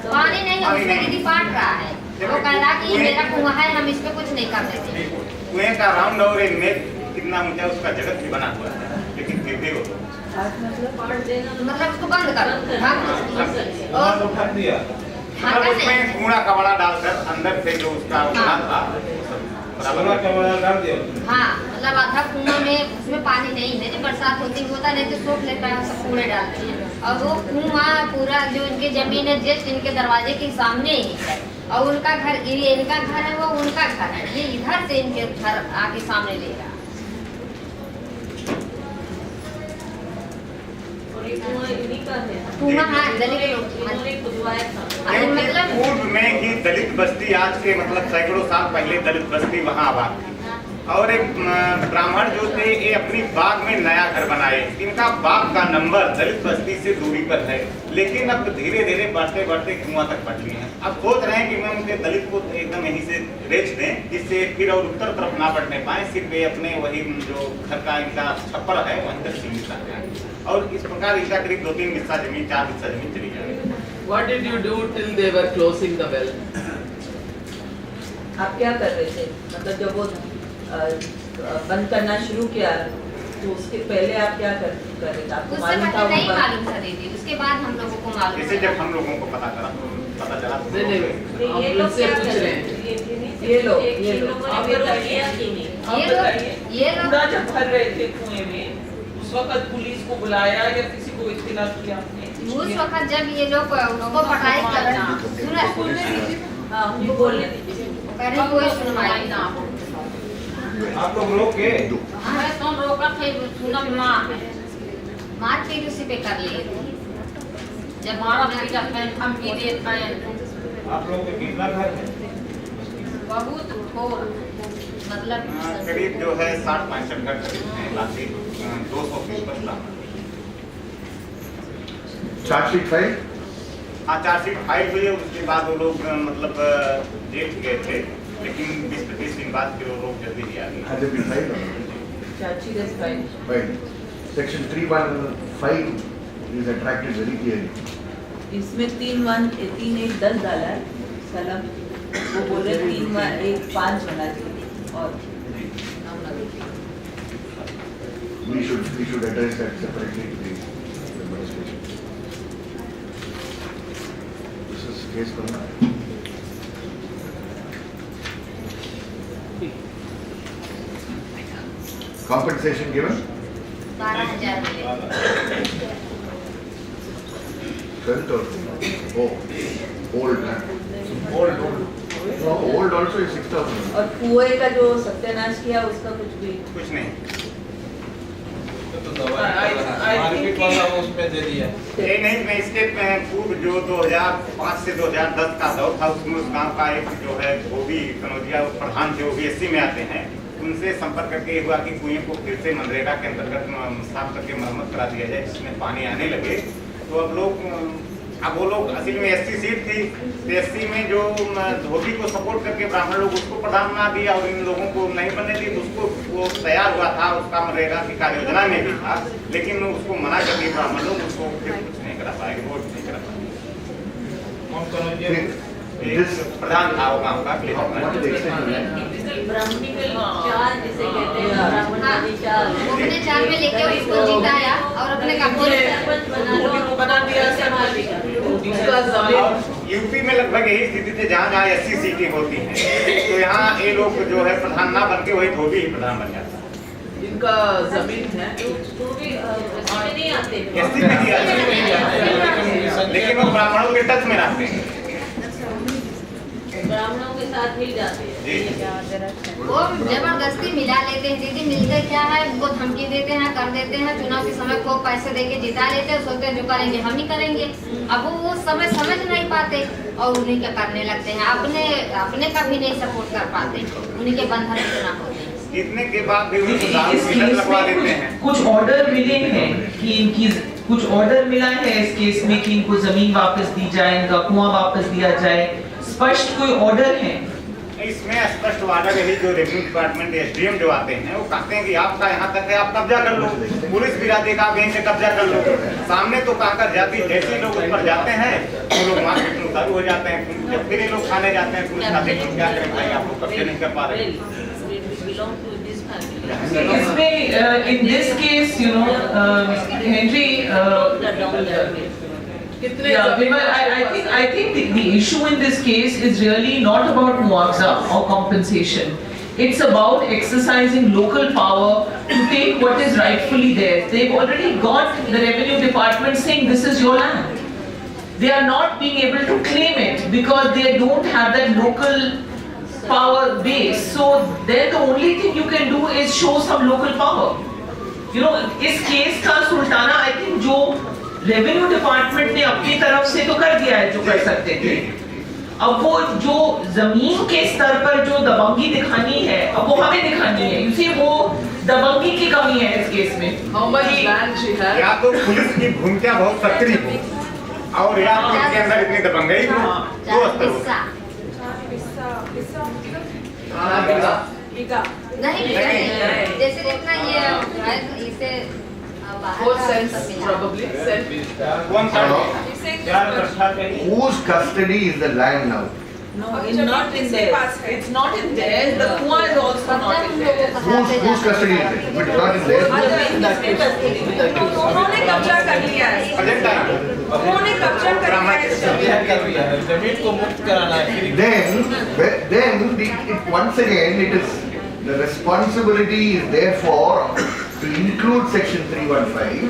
Speaker 13: पानी नहीं है उसमें दीदी पाट रहा है, वो कह रहा कि ये मेरा कुआं है, हम इस पे कुछ नहीं कर देते।
Speaker 15: कुएं का राउंड और इनमें कितना ऊंचा उसका जगत भी बना हुआ है, लेकिन फिर भी वो
Speaker 13: मतलब उसको बंद कर और
Speaker 15: मतलब उसमें कूड़ा कबाड़ा डालकर अंदर से जो उसका बना था
Speaker 13: हाँ, मतलब आधा कुआं में उसमें पानी नहीं है, जब बरसात होती होता नहीं तो सोख लेता है, सब कूड़े डालते हैं। और वो कुआं पूरा जो इनके जमीन है जस्ट इनके दरवाजे के सामने ही है, और उनका घर, ये इनका घर है, वो उनका घर है, ये इधर से इनके घर आके सामने ले रहा। कुआं हाँ दलित लोग
Speaker 15: मतलब पूर्व में ही दलित बस्ती, आज के मतलब सैकड़ों साल पहले दलित बस्ती वहाँ आबाद थी, और एक ब्राह्मण जो थे ये अपनी बाग में नया घर बनाए। इनका बाग का नंबर दलित बस्ती से दूरी पर है, लेकिन अब धीरे धीरे बढ़ते बढ़ते कुआं तक बढ़ गए हैं। अब सोच रहे हैं कि मैं उनके दलित को एकदम यहीं से बेच दें, जिससे फिर और उत्तर तरफ ना बढ़ने पाए, सिर्फ वे अपने वही जो घर का इनका छप्पर है वहीं तक सीमित रह जाए, और इस प्रकार इनका करीब 2-3 हिस्सा जमीन, 4 हिस्सा जमीन चली जाएगी।
Speaker 12: What did you do till they were closing the well?
Speaker 1: आप क्या कर रहे थे? मतलब जब वो बंद करना शुरू किया तो उसके पहले आप क्या कर रहे थे? आपको मालूम था?
Speaker 13: नहीं मालूम था दीदी, उसके बाद हम लोगों को मालूम।
Speaker 15: जैसे जब हम लोगों को पता चला
Speaker 7: ये लोग क्या कर रहे हैं? ये लोग पूरा जब भर रहे थे कुएं में, उस वक्त पुलिस को बुलाया या किसी को इत्तला किया आपने?
Speaker 13: उस वक्त जब ये लोग उसको पढ़ाई कर
Speaker 6: हाँ बोलने दीजिए
Speaker 13: करें कोई सुनवाई ना
Speaker 11: आप लोग रोक के
Speaker 13: हमें तो रोका थे सुनम माँ मार के उसी पे कर लिए जब हमारा बेटा फैन हम की देत फैन
Speaker 11: आप लोग के कितना घर है?
Speaker 13: बहुत थोड़ मतलब
Speaker 15: करीब जो है 60-65 घर करीब हैं, लाठी 200 के ऊपर था।
Speaker 4: Chargesheet file?
Speaker 15: हाँ, चार्जशीट फाइल हुई है, उसके बाद वो लोग मतलब जेल गए थे, लेकिन 20-25 दिन बाद फिर वो लोग जल्दी ही आ गए।
Speaker 4: Has it been filed?
Speaker 1: Chargesheet is filed.
Speaker 4: Right. Section 315 is attracted very clearly.
Speaker 1: इसमें 3-1-3-1-10 डाला है सलम, वो बोले 3-1-1-5 होना चाहिए और
Speaker 4: We should address that separately to the administration. This is case करना है. Compensation given?
Speaker 13: 12,000 मिले
Speaker 4: 12th or old man. Old. No, old also is 6,000.
Speaker 1: और कुएं का जो सत्यानाश किया उसका कुछ भी
Speaker 15: कुछ नहीं।
Speaker 5: मार्केट वाला उसमें दे दिया।
Speaker 15: ये नहीं, मैं इसके पूर्व जो 2005 से 2010 का दौर था, उसमें उस गांव का एक जो है वो भी कनौजिया प्रधान जो OBSC में आते हैं, उनसे संपर्क करके हुआ कि कुएं को फिर से मनरेगा के अंतर्गत साफ करके मरम्मत करा दिया जाए, जिसमें पानी आने लगे। तो अब वो लोग असल में SC सीट थी, तो SC में जो धोबी को सपोर्ट करके ब्राह्मण लोग उसको प्रधान बना दिया और इन लोगों को नहीं बनने दी, तो उसको वो तैयार हुआ था, उसका मनरेगा की कार्य योजना में भी था, लेकिन उसको मना कर दिया ब्राह्मण लोग, उसको फिर कुछ नहीं करा पाए, वोट नहीं करा पाए।
Speaker 5: कौन कनौजिया
Speaker 15: प्रधान था वो गाँव का।
Speaker 6: ब्राह्मणिकल चाल जिसे कहते हैं, ब्राह्मण चाल
Speaker 13: वो अपने चाल में लेके उसको जिताया और अपने कब्जे
Speaker 6: सरपंच बना लो
Speaker 15: बना दिया यूपी में लगभग यही स्थिति थी, जहाँ जहाँ SC सीटें होती हैं, तो यहाँ ये लोग जो है प्रधान ना बन के वही धोबी ही प्रधान बन जाता है।
Speaker 12: इनका जमीन है
Speaker 6: तो भी नहीं आते
Speaker 15: SC में दिया है, लेकिन वो ब्राह्मणों के टच में रहते हैं,
Speaker 6: ब्राह्मणों के साथ मिल जाते हैं।
Speaker 13: वो जबरदस्ती मिला लेते हैं दीदी, मिलकर क्या है उनको धमकी देते हैं, कर देते हैं, चुनाव के समय को पैसे देके जिता लेते हैं, सोचते हैं जो करेंगे हम ही करेंगे। अब वो समय समझ नहीं पाते और उन्हीं का करने लगते हैं, अपने का भी नहीं सपोर्ट कर पाते, उन्हीं के बंधन में चुना होते हैं।
Speaker 15: इतने के बाद भी उनको दारू पीने लगवा देते हैं।
Speaker 16: कुछ ऑर्डर मिले हैं कि इनकी कुछ ऑर्डर मिला है इस केस में कि इनको जमीन वापस दी जाए, इनका कुआं वापस दिया जाए, स्पष्ट कोई ऑर्डर है?
Speaker 15: इसमें स्पष्ट ऑर्डर है, जो रेवेन्यू डिपार्टमेंट SDM जो आते हैं वो कहते हैं कि आपका यहाँ तक है, आप कब्जा कर लो, पुलिस भी रहती है आप यहीं से कब्जा कर लो, सामने तो कहकर जाती, जैसे लोग ऊपर जाते हैं तो लोग मार्केट में उतारू हो जाते हैं, जब फिर ये लोग खाने जाते हैं पुलिस कहते हैं क्या करें भाई, आप लोग कब्जे नहीं कर पा रहे।
Speaker 16: इसमें in this case, you know, Henry, I think the issue in this case is really not about muawza or compensation. It's about exercising local power to take what is rightfully theirs. They've already got the revenue department saying this is your land. They are not being able to claim it because they don't have that local power base. So then the only thing you can do is show some local power. You know, इस केस का सुल्ताना I think जो रेवेन्यू डिपार्टमेंट ने अपनी तरफ से तो कर दिया है जो कर सकते थे, अब वो जो जमीन के स्तर पर जो दबंगी दिखानी है अब वो हमें दिखानी है, इसी वो दबंगी की कमी है इस केस में।
Speaker 15: या तो पुलिस की भूमिका बहुत सक्रिय हो और या तो इसके अंदर इतनी दबंगई हो, दो स्तर हो।
Speaker 13: नहीं जैसे देखना ये इसे
Speaker 12: What sense? Probably sense.
Speaker 4: Whose custody is the land now?
Speaker 7: No, it's not in theirs. It's not in theirs. The kuan is also not in theirs.
Speaker 4: Whose custody is it? But not in theirs.
Speaker 14: उन्होंने कब्जा कर लिया है, उन्होंने कब्जा कर लिया है,
Speaker 5: जमीन को मुक्त कराना है।
Speaker 4: Then once again it is the responsibility is therefore to include section 315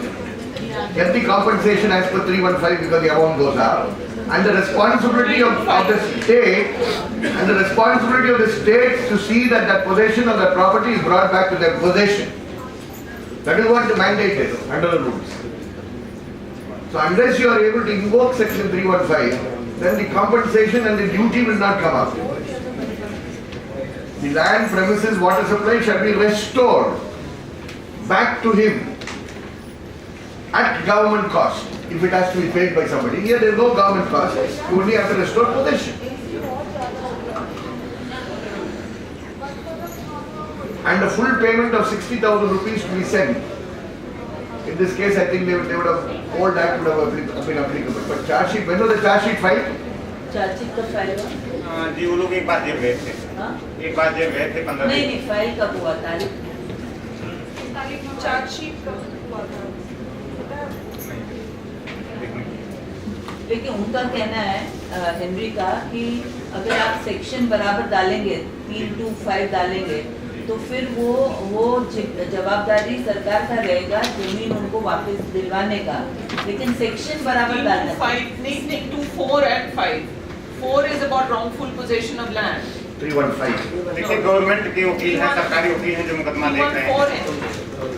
Speaker 4: get the compensation as per 315 because the amount goes up. And the responsibility of the state, to see that that possession of that property is brought back to their possession. That is what the mandate is under the rules. So unless you are able to invoke section 315, then the compensation and the duty will not come up. The land, premises, water supply shall be restored back to him at government cost. If it has to be paid by somebody, here there is no government cost, you only have to restore possession. And the full payment of 60,000 rupees to be sent. In this case, I think they would have, all that would have been applicable. But charge sheet, when was the charge sheet filed?
Speaker 1: Charge sheet कब फाइल हुआ?
Speaker 15: जी वो लोग एक बार जेल गए थे। एक बार जेल गए थे 15 दिन।
Speaker 1: नहीं फाइल कब हुआ तारीख?
Speaker 14: चार्ज शीट कब हुआ था?
Speaker 1: लेकिन उनका कहना है हेनरी का कि अगर आप सेक्शन बराबर डालेंगे 325 डालेंगे तो फिर वो जवाबदारी सरकार का रहेगा जमीन उनको वापस दिलवाने का, लेकिन सेक्शन बराबर डालना
Speaker 7: 4 and 5. 4 is about wrongful possession of land.
Speaker 4: 315.
Speaker 15: देखिए गवर्नमेंट के वकील हैं, सरकारी वकील हैं जो मुकदमा देख रहे हैं।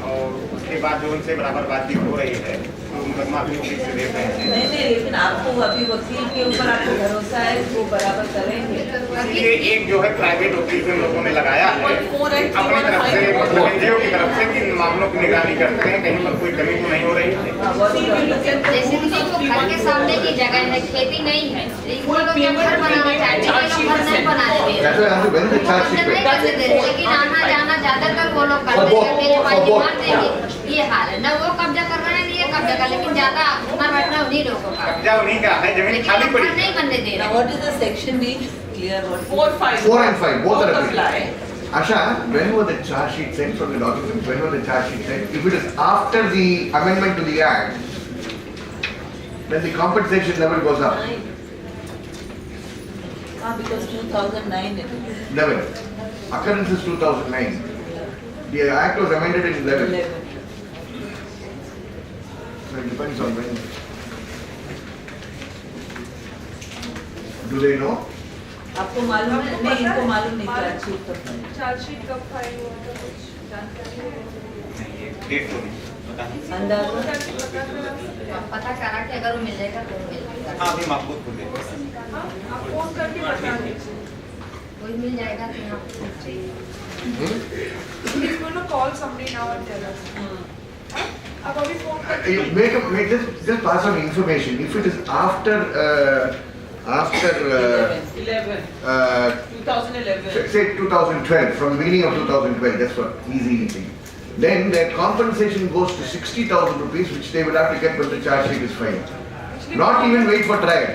Speaker 15: और उसके बाद जो उनसे बराबर बातचीत हो रही है तो मुकदमा अपनी वकील से देख रहे हैं।
Speaker 1: नहीं लेकिन आपको अभी वकील के ऊपर आपको भरोसा है वो बराबर करेंगे।
Speaker 15: ये एक जो है प्राइवेट वकील से लोगों ने लगाया है अपनी तरफ से, मतलब एनजीओ की तरफ से कि इन मामलों की निगरानी करते हैं कहीं पर कोई कमी तो नहीं हो रही है।
Speaker 13: जैसे कि वो घर के सामने की जगह है, खेती नहीं है, वो लोग जब घर बनाना चाहते हैं वो घर नहीं बना देते, लेकिन आना जाना ज्यादातर वो लोग करते मार देंगे। ये हाल है ना, वो कब्जा कर रहे हैं, ये कब्जा कर, लेकिन ज्यादा उमर बैठना उन्हीं लोगों का,
Speaker 15: कब्जा उन्हीं का है, जमीन खाली पड़ी है।
Speaker 13: नहीं बनने दे रहे।
Speaker 1: What is the section mean? Clear what?
Speaker 7: 4, 5.
Speaker 4: 4 and 5, both are
Speaker 7: apply.
Speaker 4: applicable. Asha, when was the charge sheet sent from the document? When was the charge sheet sent? If it is after the amendment to the act, then the compensation level goes up.
Speaker 1: Because 2009 it is.
Speaker 4: 11. Occurrence is 2009. The act was amended in 11. So it depends on when. Do they know?
Speaker 1: आपको मालूम है? नहीं इनको मालूम नहीं चार्ज शीट कब फाइल।
Speaker 14: चार्ज शीट कब फाइल हुआ था कुछ जानकारी है?
Speaker 15: डेट तो नहीं पता।
Speaker 1: अंदाजा
Speaker 13: पता करा कि अगर वो मिल जाएगा तो मिल जाएगा।
Speaker 15: हाँ अभी हम आपको खुद देंगे।
Speaker 14: आप फोन करके बता दीजिए।
Speaker 13: कोई मिल जाएगा तो यहाँ
Speaker 14: He's going to call somebody now and tell us. अब अभी फोन करके
Speaker 4: Just pass on information. If it is after
Speaker 7: 2011.
Speaker 4: say 2012, from the beginning of 2012, that's what easy thing. Then their compensation goes to 60,000 rupees, which they will have to get when the charge sheet is filed. Not even wait for trial.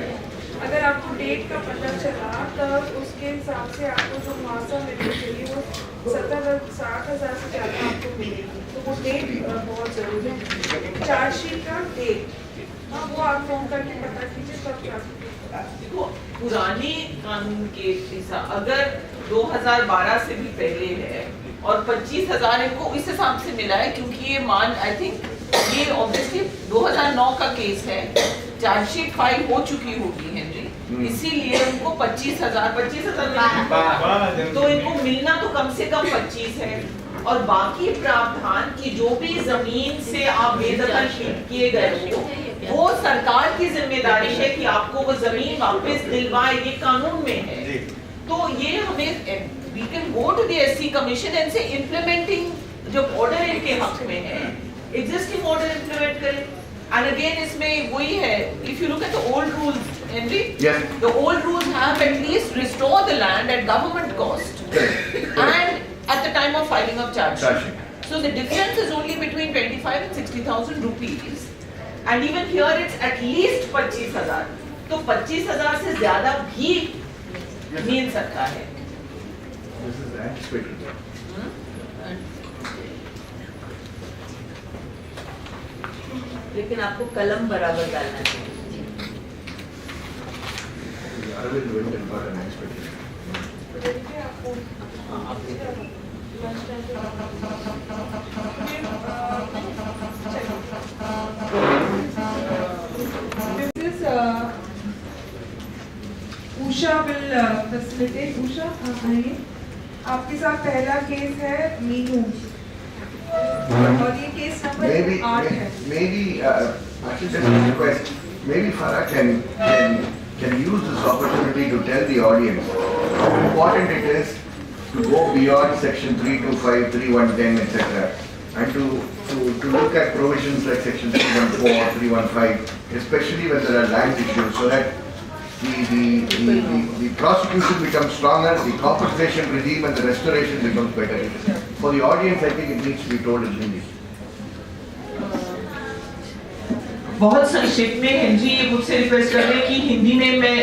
Speaker 14: अगर आपको डेट का पता चला तब उसके हिसाब से आपको जो मुआवजा मिलना चाहिए वो 60,000 से ज़्यादा आपको मिलेगी, तो वो डेट बहुत ज़रूरी है। चार्ज शीट का डेट, हाँ वो आप फोन करके पता कीजिए कब चार्ज शीट।
Speaker 7: देखो पुराने कानून के हिसाब अगर 2012 से भी पहले है और 25,000 इनको इस हिसाब से मिला है क्योंकि ये आई थिंक ये ऑब्वियसली 2009 का केस है, चार्जशीट फाइल हो चुकी होगी हेनरी, इसीलिए उनको 25,000 तो इनको मिलना तो कम से कम 25 है। और बाकी प्रावधान की जो भी जमीन से आप बेदखल किए गए हो वो सरकार की जिम्मेदारी है कि आपको वो जमीन वापस दिलवाए, ये कानून में है। तो ये हमें we can go to the SC Commission and say implementing जो order इनके हक में है, existing order implement करें। And again इसमें वही है, if you look at the old rules, Henry,
Speaker 4: yes.
Speaker 7: the old rules have at least restore the land at government cost and at the time of filing of charge sheet. So the difference is only between 25 and 60,000 rupees. And even here it's at least 25,000. तो 25,000 से ज्यादा भी मिल सकता है।
Speaker 4: This is anticipated.
Speaker 1: लेकिन आपको कलम बराबर डालना चाहिए।
Speaker 4: Arvind went and got an anticipated.
Speaker 14: This is Usha will facilitate. Usha, आइए. आपके साथ पहला केस है मीनू और ये केस नंबर 8 है.
Speaker 4: Maybe, actually just a request, maybe Farah can use this opportunity to tell the audience how important it is to go beyond section 325, 3110, etc. and to look at provisions like section 314, 315, especially when there are land issues, so that the prosecution becomes stronger, the compensation regime and the restoration becomes better. For the audience, I think it needs to be told in Hindi.
Speaker 16: बहुत संक्षिप्त में हेनरी ये मुझसे रिक्वेस्ट कर रहे हैं कि हिंदी में मैं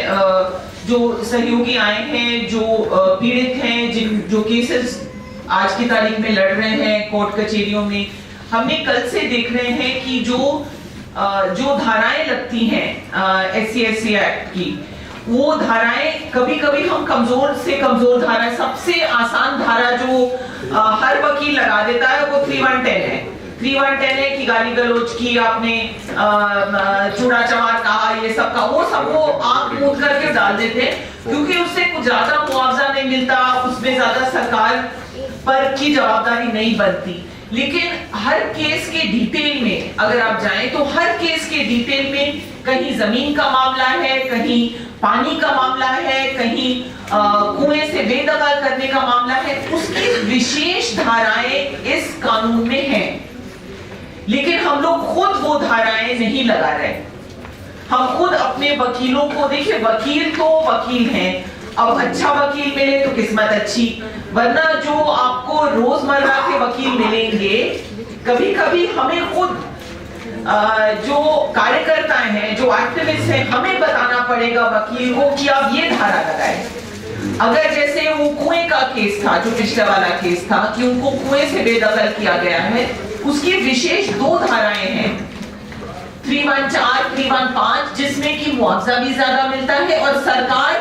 Speaker 16: जो सहयोगी आए हैं, जो पीड़ित हैं, जो केसेस आज की तारीख में लड़ रहे हैं कोर्ट कचहरियों में, हमने कल से देख रहे हैं कि जो धाराएं लगती हैं SC/ST एक्ट की, वो धाराएं कभी कभी हम कमजोर से कमजोर धारा, सबसे आसान धारा जो हर वकील लगा देता है वो 310 है. 310 है कि गाली गलौज की, आपने चूड़ा चमार कहा, ये सब का वो सबको आप मूद करके डाल देते हैं क्योंकि उससे कुछ ज्यादा मुआवजा नहीं मिलता, उसमें ज्यादा सरकार पर की जवाबदारी नहीं बनती. लेकिन हर केस के डिटेल में अगर आप जाएं तो हर केस के डिटेल में कहीं जमीन का मामला है, कहीं पानी का मामला है, कहीं कुएं से बेदखल करने का मामला है, उसकी विशेष धाराएं इस कानून में हैं. लेकिन हम लोग खुद वो धाराएं नहीं लगा रहे. हम खुद अपने वकीलों को, देखिए वकील तो वकील हैं, अब अच्छा वकील मिले तो किस्मत अच्छी, वरना जो आपको रोजमर्रा के वकील मिलेंगे, कभी कभी हमें खुद जो कार्यकर्ता हैं, जो एक्टिविस्ट हैं, हमें बताना पड़ेगा वकील को कि आप ये धारा लगाएं. अगर जैसे वो कुएं का केस था, जो पिछले वाला केस था कि उनको कुएं से बेदखल किया गया है, उसकी विशेष 2 धाराएं हैं, 314, 315, जिसमें कि मुआवजा भी ज्यादा मिलता है और सरकार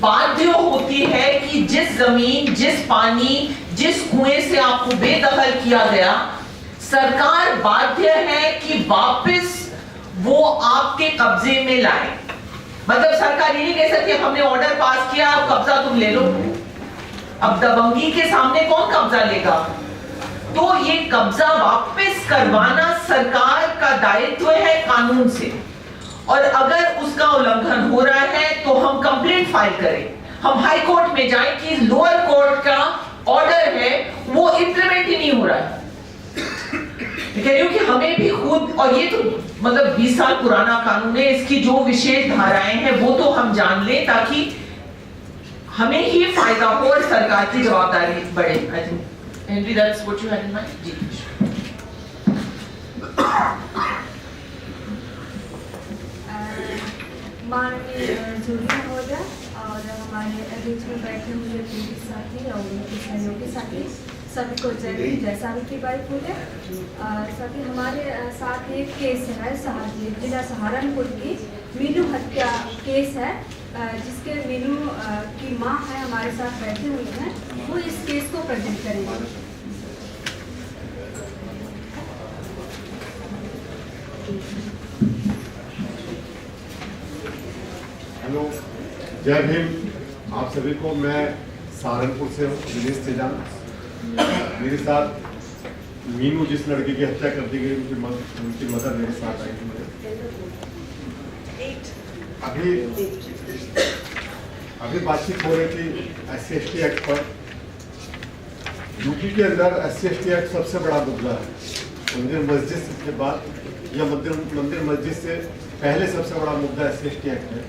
Speaker 16: बाध्य होती है कि जिस जमीन, जिस पानी, जिस कुएं से आपको बेदखल किया गया, सरकार बाध्य है कि वापस वो आपके कब्जे में लाए. मतलब सरकार ये नहीं कह सकती हमने ऑर्डर पास किया, अब कब्जा तुम ले लो. अब दबंगी के सामने कौन कब्जा लेगा? तो ये कब्जा वापस करवाना सरकार का दायित्व है कानून से, और अगर उसका उल्लंघन हो रहा है तो हम कंप्लेंट फाइल करें, हम हाई कोर्ट में जाएं कि लोअर कोर्ट का ऑर्डर है वो इंप्लीमेंट ही नहीं हो रहा है. क्योंकि हमें भी खुद, और ये तो मतलब 20 साल पुराना कानून है, इसकी जो विशेष धाराएं हैं वो तो हम जान लें ताकि हमें ही फायदा हो और सरकार की जवाबदारी बढ़े. I think Henry, that's what you had in mind? जी.
Speaker 17: माननीय जूरी महोदय और हमारे बीच में बैठे हुए पूरे साथी और उनके सहयोगी साथी, सभी को जय सावित्रीबाई फुले. सभी हमारे साथ एक केस है जिला सहारनपुर की मीनू हत्या केस है, जिसके मीनू की मां है हमारे साथ बैठे हुए हैं, वो इस केस को प्रेजेंट करेंगे.
Speaker 18: हेलो, जय भीम आप सभी को. मैं सहारनपुर से हूँ, दिनेश तेजान. मेरे साथ मीनू जिस लड़की की हत्या कर दी गई, उनकी मदर मेरे साथ आई थी. अभी बातचीत हो रही थी SC/ST एक्ट पर. यूपी के अंदर SC/ST एक्ट सबसे बड़ा मुद्दा है. मंदिर मस्जिद के बाद या मंदिर मस्जिद से पहले सबसे बड़ा मुद्दा SC/ST एक्ट है.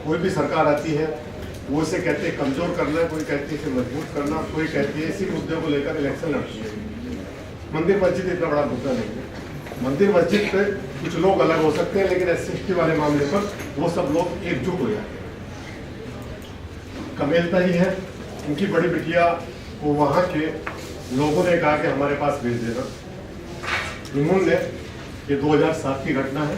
Speaker 18: कोई भी सरकार आती है वो इसे कहते हैं कमजोर करना, कोई कहती है इसे मजबूत करना, कोई कहती है इसी मुद्दे को लेकर इलेक्शन लड़ती है. मंदिर मस्जिद इतना बड़ा मुद्दा नहीं है. मंदिर मस्जिद पे कुछ लोग अलग हो सकते हैं, लेकिन SC/ST वाले मामले पर वो सब लोग एकजुट हो जाते हैं. कमेलता ही है, उनकी बड़ी बिटिया को वहाँ के लोगों ने कहा कि हमारे पास भेज देना. इन्होंने, ये 2007 की घटना है,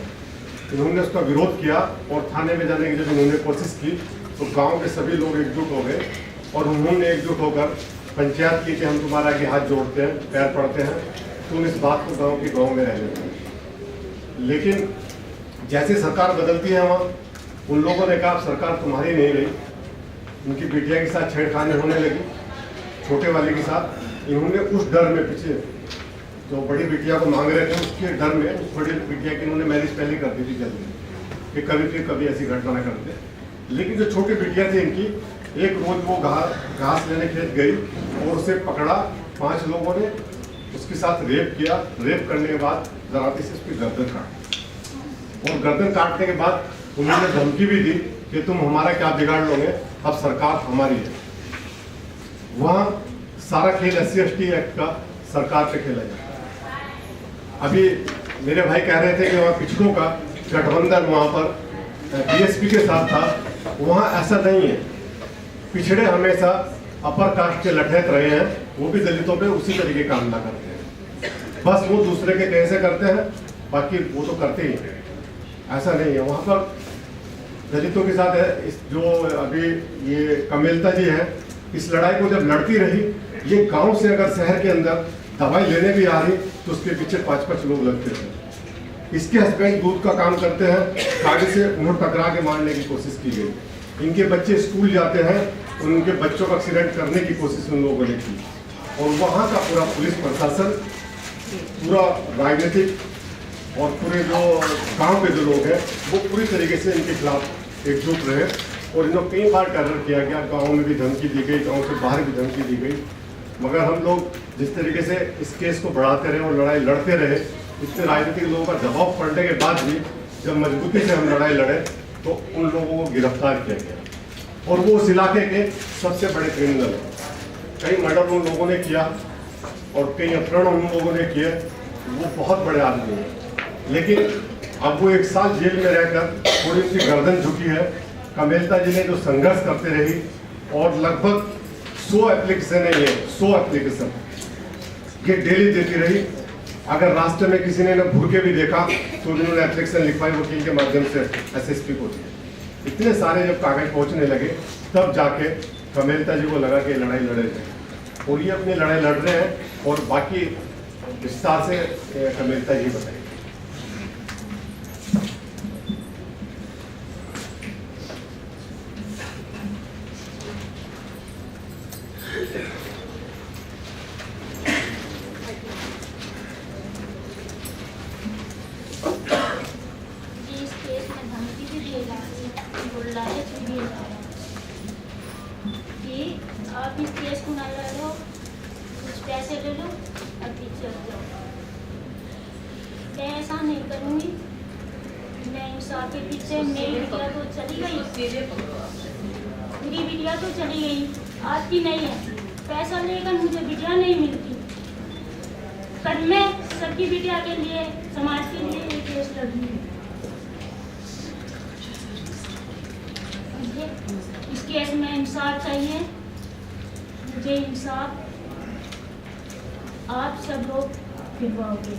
Speaker 18: इन्होंने उसका विरोध किया और थाने में जाने की जब उन्होंने कोशिश की तो गांव के सभी लोग एकजुट हो गए और उन्होंने एकजुट होकर पंचायत की कि हम तुम्हारा आगे हाथ जोड़ते हैं, पैर पड़ते हैं, तुम इस बात को गाँव के गाँव में रह लेते। लेकिन जैसे सरकार बदलती है वहाँ उन लोगों ने कहा सरकार तुम्हारी नहीं रही, उनकी बिटिया के साथ छेड़खानी होने लगी, छोटे वाले के साथ। इन्होंने उस डर में पीछे जो बड़ी बिटिया को मांग रहे थे उसके डर में उस बड़ी बिटिया की इन्होंने मैरिज पहले कर दी थी जल्दी कि कभी फिर कभी ऐसी घटना न कर दे। लेकिन जो छोटी बिटिया थी इनकी, एक रोज वो घास लेने खेत गई और उसे पकड़ा 5 लोगों ने, उसके साथ रेप किया। रेप करने के बाद जराती से उसकी गर्दन काटी और गर्दन काटने के बाद उन्होंने धमकी भी दी कि तुम हमारा क्या बिगाड़ लोगे, अब सरकार हमारी है। वहाँ सारा खेल SC/ST एक्ट का सरकार पे खेला जाता है। अभी मेरे भाई कह रहे थे कि वहाँ पिछड़ों का गठबंधन वहाँ पर BSP के साथ था, वहाँ ऐसा नहीं है। पिछड़े हमेशा अपर कास्ट के लठैत रहे हैं, वो भी दलितों पे उसी तरीके का हमला करते हैं। बस वो दूसरे के कैसे करते हैं, बाकी वो तो करते ही हैं, ऐसा नहीं है। वहाँ पर दलितों के साथ है जो अभी ये कमेलता जी है, इस लड़ाई को जब लड़ती रही, ये गांव से अगर शहर के अंदर दवाई लेने भी आ रही तो उसके पीछे 5-5 लोग लगते थे। इसके हस्बैंड दूध का काम करते हैं, गाड़ी से उन्हें टकरा के मारने की कोशिश की गई। इनके बच्चे स्कूल जाते हैं, उनके बच्चों का एक्सीडेंट करने की कोशिश उन लोगों ने की। और वहाँ का पूरा पुलिस प्रशासन, पूरा राजनीतिक और पूरे जो गाँव के जो लोग हैं वो पूरी तरीके से इनके खिलाफ एकजुट रहे। और इन्होंने कई बार टेरर किया गया, गांव में भी धमकी दी गई, गांव से बाहर भी धमकी दी गई। मगर हम लोग जिस तरीके से इस केस को बढ़ाते रहे और लड़ाई लड़ते रहे, इतने राजनीतिक लोगों का दबाव पड़ने के बाद भी जब मजबूती से हम लड़ाई लड़े तो उन लोगों को गिरफ्तार किया गया। और वो उस इलाके के सबसे बड़े क्रिमिनल हैं। कई मर्डर उन लोगों ने किया और कई अपहरण उन लोगों ने किए। वो बहुत बड़े आदमी हैं, लेकिन अब वो 1 साल जेल में रहकर थोड़ी सी गर्दन झुकी है। कमेलता जी ने जो संघर्ष करते रही और लगभग 100 एप्लीकेशन है, ये 100 एप्लीकेशन ये डेली देती रही। अगर रास्ते में किसी ने घूर के भी देखा तो उन्होंने एप्लीकेशन लिखवाई वकील के माध्यम से SSP को दी। इतने सारे जब कागज पहुंचने लगे तब जाके कमेलता जी को लगा कि लड़ाई लड़े जाए, और ये अपनी लड़ाई लड़ रहे हैं। और बाकी विस्तार से कमेलता जी बताएंगे।
Speaker 19: आप इस केस को ना लड़ो, कुछ पैसे ले लो और पीछे हट जाओ। मैं ऐसा नहीं करूँगी। मैं इंसाफ के पीछे, मेरी बिटिया तो चली गई, मेरी बिटिया तो चली गई, आज की नहीं है। पैसा लेकर मुझे बिटिया नहीं मिलती, पर मैं सबकी बिटिया के लिए, समाज के लिए ये केस लड़ूंगी। इस केस में इंसाफ चाहिए, मुझे इंसाफ आप सब लोग दिलवाओगे।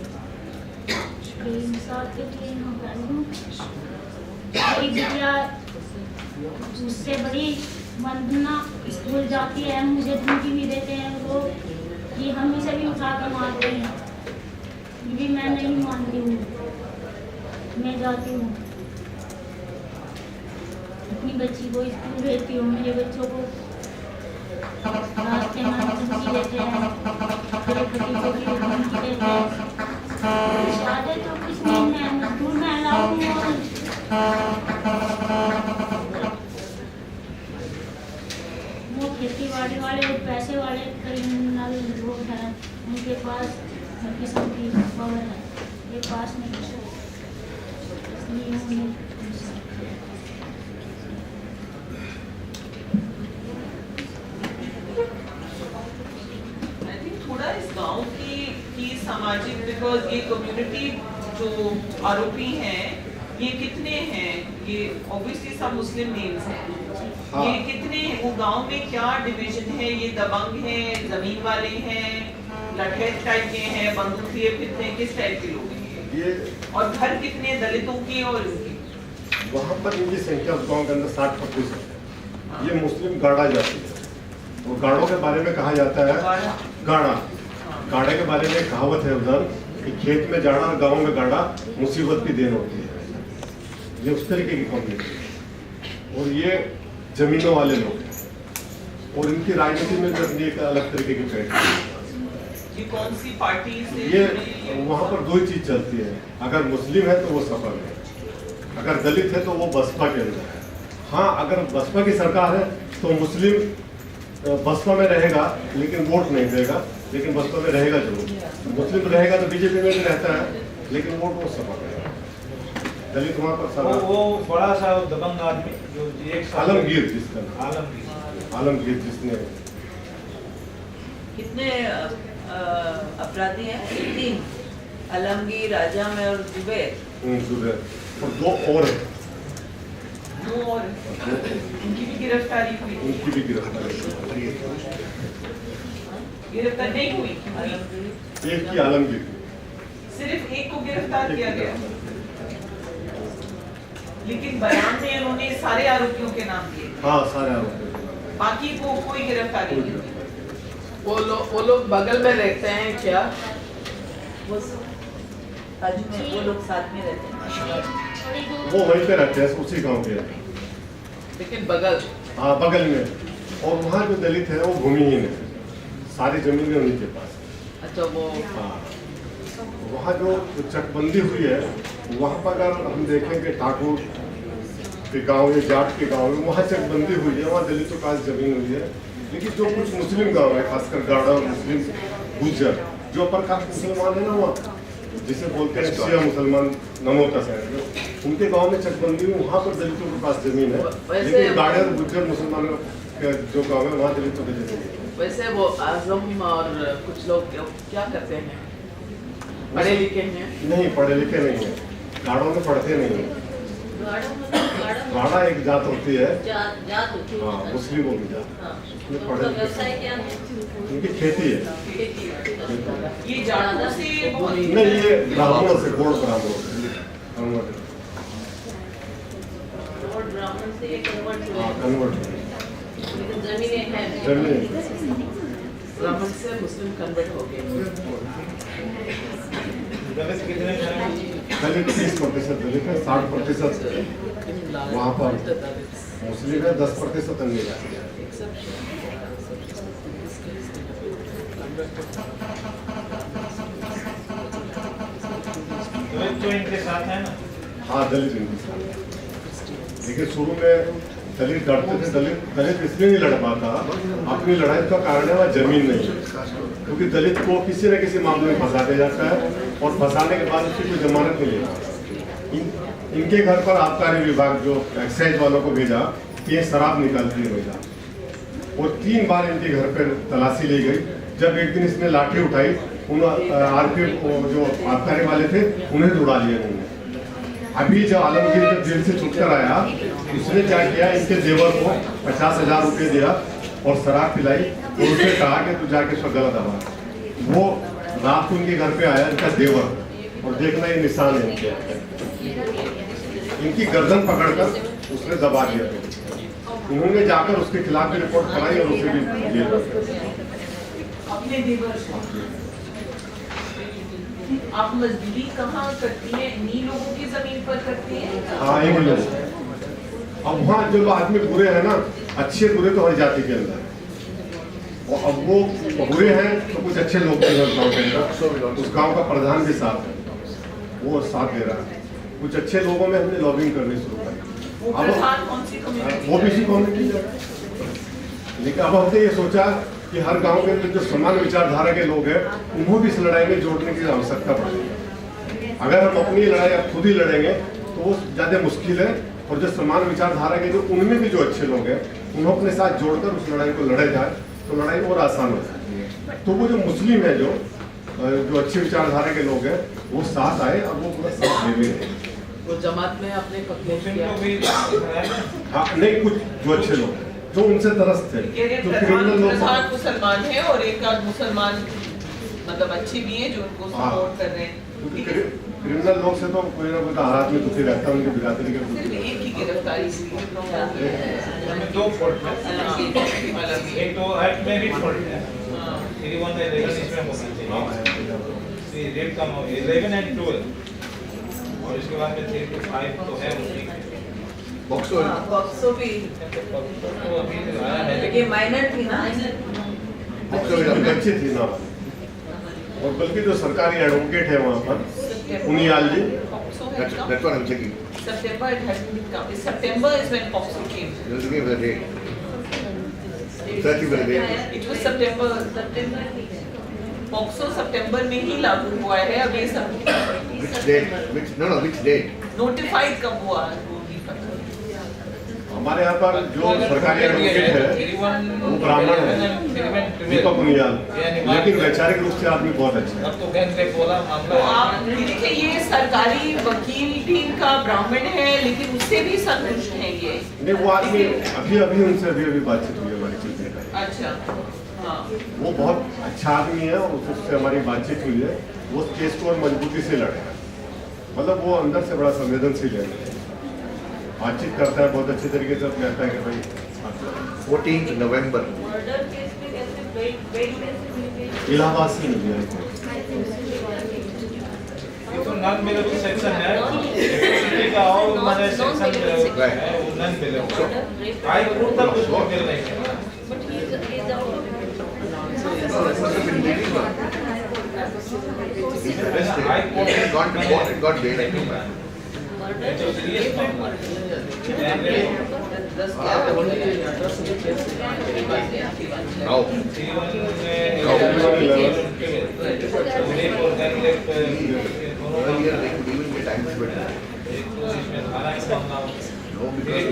Speaker 19: इंसाफ के लिए मैं कर लूँ। मेरी बिटिया मुझसे बड़ी वंदना स्कूल जाती है, मुझे धमकी भी देते हैं वो कि हम इसे भी उठा कर मारते हैं। ये भी मैं नहीं मानती हूँ, मैं जाती हूँ, अपनी बच्ची को स्कूल भेजती हूँ। मेरे बच्चों को रास्ते में धमकी देते हैं, मेरे भतीजों की धमकी देते हैं। शादी तो कुछ नहीं है, मजदूर मैं लाऊं वो खेती बाड़ी वाले और पैसे वाले क्रिमिनल लोग हैं, उनके पास हर किस्म की पावर है, ये पास नहीं है।
Speaker 7: थोड़ा इस गांव की सामाजिक, बिकॉज ये कम्युनिटी जो आरोपी हैं ये कितने हैं, ये ऑब्वियसली सब मुस्लिम नेम्स हैं। हाँ। ये कितने हैं वो गांव में, क्या डिवीजन है, ये दबंग हैं, जमीन वाले हैं, लठैत टाइप के हैं, बंदूक लिए फिरते हैं, किस टाइप के लोग हैं ये? और घर कितने दलितों के और इनके?
Speaker 18: वहाँ पर इनकी संख्या गाँव के अंदर 60% है। ये मुस्लिम गाड़ा जाती है, और गाड़ों के बारे में कहा जाता है गाड़ा के बारे में कहावत है उधर कि खेत में जाड़ा और गाँव में गाड़ा मुसीबत की देन होती है। ये उस तरीके की कम्युनिटी और ये जमीनों वाले लोग हैं और इनकी राजनीति में भी एक अलग तरीके की कैरेक्टर।
Speaker 7: ये कौन सी पार्टी से?
Speaker 18: ये वहाँ पर दो ही चीज चलती है, अगर मुस्लिम है तो वो सफल है, अगर दलित है तो वो बसपा के अंदर है। हाँ, अगर बसपा की सरकार है तो मुस्लिम बसपा में रहेगा लेकिन वोट नहीं देगा, लेकिन बसपा में रहेगा जरूर। मुस्लिम रहेगा तो बीजेपी में भी रहता है लेकिन वोट वो सपा रहेगा। दलित वहाँ पर
Speaker 11: वो बड़ा सा दबंग आदमी जो एक
Speaker 18: आलमगीर जिसका आलमगीर जिसने
Speaker 1: कितने अपराधी हैं? 3, आलमगीर, आजम और जुबैर
Speaker 18: और 2 और हैं।
Speaker 7: 2 और उनकी भी गिरफ्तारी हुई?
Speaker 18: उनकी भी गिरफ्तारी
Speaker 7: गिरफ्तार नहीं हुई?
Speaker 18: एक की आलमगीर,
Speaker 7: सिर्फ एक को गिरफ्तार किया गया, लेकिन बयान में उन्होंने सारे आरोपियों के नाम दिए।
Speaker 18: हाँ, सारे आरोपियों,
Speaker 7: बाकी को कोई गिरफ्तारी नहीं।
Speaker 12: वो लोग बगल में रहते हैं क्या?
Speaker 1: वो लोग साथ में रहते हैं।
Speaker 18: वो वहीं पे रहते हैं, उसी गांव के।
Speaker 12: लेकिन बगल?
Speaker 18: हाँ, बगल में। और वहाँ जो दलित है वो भूमिहीन है, सारी जमीन है उन्हीं के पास।
Speaker 12: अच्छा, वो
Speaker 18: हाँ, वहाँ जो चकबंदी हुई है वहाँ पर अगर हम देखेंगे ठाकुर के गांव या जाट के गांव में वहाँ चकबंदी हुई है, वहाँ दलितों के पास जमीन हुई है। लेकिन जो कुछ मुस्लिम गांव है, खासकर गाड़ा मुस्लिम गुज्जर जो अपर कास्ट मुसलमान है ना, वहाँ जिसे बोलते हैं शिया मुसलमान नमोता साइड, उनके गांव में चकबंदी हुई, वहाँ पर दलितों के पास जमीन है। लेकिन गाड़े और गुज्जर मुसलमानों का जो गाँव है वहाँ दलितों की जमीन है।
Speaker 12: वैसे वो आजम और कुछ लोग क्या करते हैं? पढ़े लिखे हैं?
Speaker 18: नहीं, पढ़े लिखे नहीं है, गाड़ों में पढ़ते नहीं है। गाड़ा एक जात होती है, हाँ, मुस्लिमों की जात। उसमें पढ़े लिखे, उनकी खेती है।
Speaker 7: ये जाटों से
Speaker 18: नहीं, ये ब्राह्मणों से, गौड़ ब्राह्मणों से कन्वर्ट।
Speaker 6: जमीनें हैं,
Speaker 12: ब्राह्मण से मुस्लिम कन्वर्ट हो गए।
Speaker 18: दलित 30% दलित है, 60% वहाँ पर मुस्लिम है, 10% अन्य जाति है।
Speaker 11: तो इनके साथ है ना?
Speaker 18: हाँ, दलित इनके साथ है। लेकिन शुरू में दलित लड़ते थे, दलित इसलिए नहीं लड़ पाता, अपनी लड़ाई का कारण है वह जमीन नहीं, क्योंकि दलित को किसी न किसी मामले में फंसा दिया जाता है और फंसाने के बाद उसकी कोई जमानत नहीं लेता। इनके घर पर आबकारी विभाग जो एक्साइज वालों को भेजा कि ये शराब निकालती है महिला, और 3 बार इनके घर पर तलाशी ली गई। जब एक दिन इसने लाठी उठाई, आरपीएफ जो आबकारी वाले थे उन्हें उड़ा लिया इन्होंने। अभी जब आलमगीर जब जेल से छुटकर आया, उसने क्या किया, इनके देवर को 50,000 रुपये दिया और शराब पिलाई और उसने कहा कि तू जाके इसको गला दबा। वो रात को उनके घर पे आया इनका देवर, और देखना ये निशान है इनकी गर्दन पकड़कर उसने दबा दिया। उन्होंने जाकर उसके खिलाफ भी रिपोर्ट कराई और उसे भी जेल।
Speaker 7: अपने देवर से आप मजदूरी कहाँ करती हैं? इन्हीं लोगों की जमीन पर करती हैं?
Speaker 18: हाँ, इन्हीं लोग। अब वहाँ जो आदमी बुरे हैं ना, अच्छे बुरे तो हर जाति के अंदर, और अब वो बुरे हैं तो कुछ अच्छे लोग भी हैं गाँव के अंदर। उस गाँव का प्रधान भी साथ है, वो साथ दे रहा है। कुछ अच्छे लोगों में हमने लॉबिंग करनी शुरू करी।
Speaker 7: वो प्रधान कौन सी कम्युनिटी?
Speaker 18: ओबीसी कम्युनिटी है। लेकिन अब हमने ये सोचा कि हर गांव के अंदर जो समान विचारधारा के लोग हैं उनको भी इस लड़ाई में जोड़ने की आवश्यकता पड़ेगी। अगर हम अपनी लड़ाई अब खुद ही लड़ेंगे तो वो ज़्यादा मुश्किल है, और जो समान विचारधारा के जो उनमें भी जो अच्छे लोग हैं उन्हें अपने साथ जोड़कर उस लड़ाई को लड़े जाए तो लड़ाई और आसान हो जाती है। तो वो जो मुस्लिम है, जो अच्छी विचारधारा के लोग हैं वो साथ आए, अब वो पूरा साथ दे रहे हैं।
Speaker 12: वो जमात में अपने
Speaker 18: हाँ, नहीं, कुछ जो अच्छे लोग जो उनसे तरस थे, जो क्रिमिनल लोग,
Speaker 7: प्रधान मुसलमान है और एक आध मुसलमान मतलब अच्छे भी हैं जो उनको सपोर्ट कर रहे हैं।
Speaker 18: क्रिमिनल लोग से तो कोई ना कोई हालात में दुखी रहता है, उनकी बिरादरी के
Speaker 7: सिर्फ एक ही गिरफ्तारी हुई
Speaker 11: हमें दो फोल्ड में, एक तो एक्ट में भी फोल्ड है, 31 में 11 इसमें होना चाहिए, रेप कम हो 11 एंड 12, और इसके बाद में 3 to 5 तो है उसी
Speaker 1: बॉक्सो भी
Speaker 11: अभी आया है,
Speaker 1: ये माइनर थी ना,
Speaker 18: बॉक्सो भी अच्छी थी ना। और बल्कि जो सरकारी एडवोकेट है वहाँ पर पुनियाल जी,
Speaker 4: That's what I'm checking.
Speaker 7: September it hasn't been come. September is when POCSO came.
Speaker 4: You're looking for the date. Searching for the date.
Speaker 7: It was September. POCSO September में ही लागू हुआ है, अब ये सब
Speaker 4: Which date? Which date?
Speaker 7: notified कब हुआ वो नहीं पता।
Speaker 18: हमारे यहाँ पर जो सरकारी एडवोकेट है वो ब्राह्मण है, दीपक पुनियाल, लेकिन वैचारिक रूप से आदमी बहुत अच्छा है।
Speaker 11: अब तो गैंग रेप वाला
Speaker 7: तो
Speaker 11: मामला
Speaker 7: आप देखिए ये सरकारी वकील भी इनका ब्राह्मण है, लेकिन उससे भी संतुष्ट हैं ये।
Speaker 18: नहीं, वो आदमी अभी उनसे अभी बातचीत हुई हमारी चीज।
Speaker 7: अच्छा, हाँ।
Speaker 18: वो बहुत अच्छा आदमी है और उससे हमारी बातचीत हुई है, वो केस को और मजबूती से लड़ेगा, मतलब वो अंदर से बड़ा संवेदनशील है, बातचीत करता है बहुत अच्छे तरीके से, कहता है कि भाई
Speaker 4: 14th November.
Speaker 6: मर्डर केस में कैसे वेट
Speaker 18: इलाहाबाद से मिल गया।
Speaker 11: ये तो नॉन मिलेबल सेक्शन है, एक्टिविटी का और मैंने सेक्शन है वो नॉन मिलेबल, हाई कोर्ट तक उसको मिल नहीं है।
Speaker 6: But he is out of
Speaker 11: high court
Speaker 4: It got bailed.
Speaker 6: Murder
Speaker 11: तो सीरियस मामला
Speaker 4: Now. Earlier they could even get antibiotics. No, because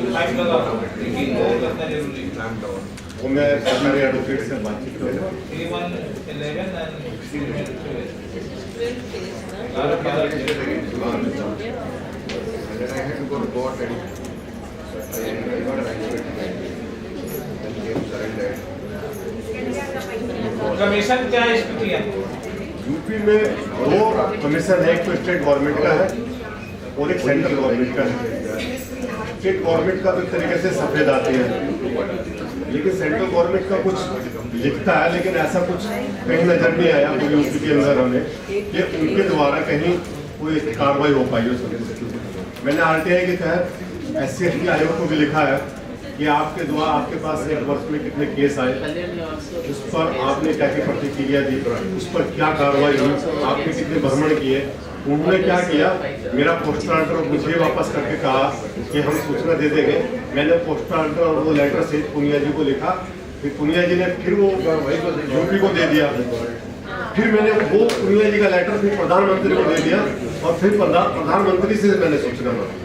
Speaker 4: clamped down.
Speaker 18: वो मैं सरकारी एडवोकेट से बातचीत करूँगा।
Speaker 11: 311 and
Speaker 4: And then I had to go to court and I got an antibiotic. Then came surrendered.
Speaker 11: Commission क्या स्थिति है?
Speaker 18: यूपी में दो कमीशन है, एक तो स्टेट गवर्नमेंट का है और एक सेंट्रल गवर्नमेंट का है। स्टेट गवर्नमेंट का तो एक तरीके से सफेद आती है, लेकिन सेंट्रल गवर्नमेंट का कुछ लिखता है, लेकिन ऐसा कुछ कहीं नजर नहीं आया पूरी यूपी के अंदर हमें कि उनके द्वारा कहीं कोई कार्रवाई हो पाई हो। मैंने आरटीआई के तहत SC/ST आयोग को भी लिखा है कि आपके द्वारा आपके पास एक वर्ष में कितने केस आए, उस पर आपने क्या क्या प्रतिक्रिया दी, उस पर क्या कार्रवाई हुई, आपने कितने भ्रमण किए। उन्होंने क्या किया, मेरा पोस्टल ऑर्डर मुझे वापस करके कहा कि हम सूचना दे देंगे। मैंने पोस्टल ऑर्डर और वो लेटर से पुनिया जी को लिखा, फिर पुनिया जी ने फिर वो यूपी को दे दिया, फिर मैंने वो पुनिया जी का लेटर फिर प्रधानमंत्री को दे दिया और फिर प्रधानमंत्री से मैंने सूचना मांगी।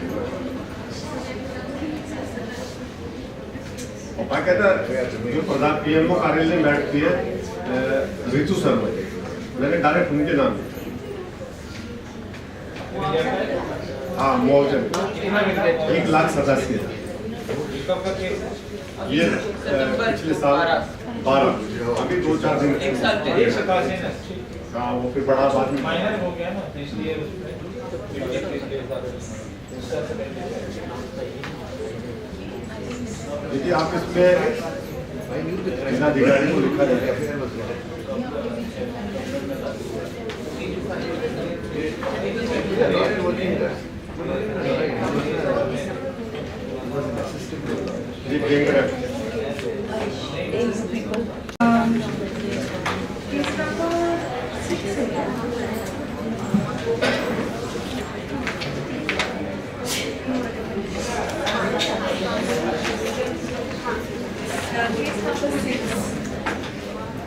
Speaker 18: और कहता जो प्रधान PMO कार्यालय में बैठती है रितु शर्मा, मैंने डायरेक्ट उनके नाम हाँ मुआवजा 1,87,000 ये पिछले साल 12 अभी 2-4 दिन हाँ वो फिर बड़ा बात
Speaker 11: माइनर हो गया ना, इसलिए
Speaker 18: देखिए आप इसमें जिलाधिकारी को लिखा जाएगा।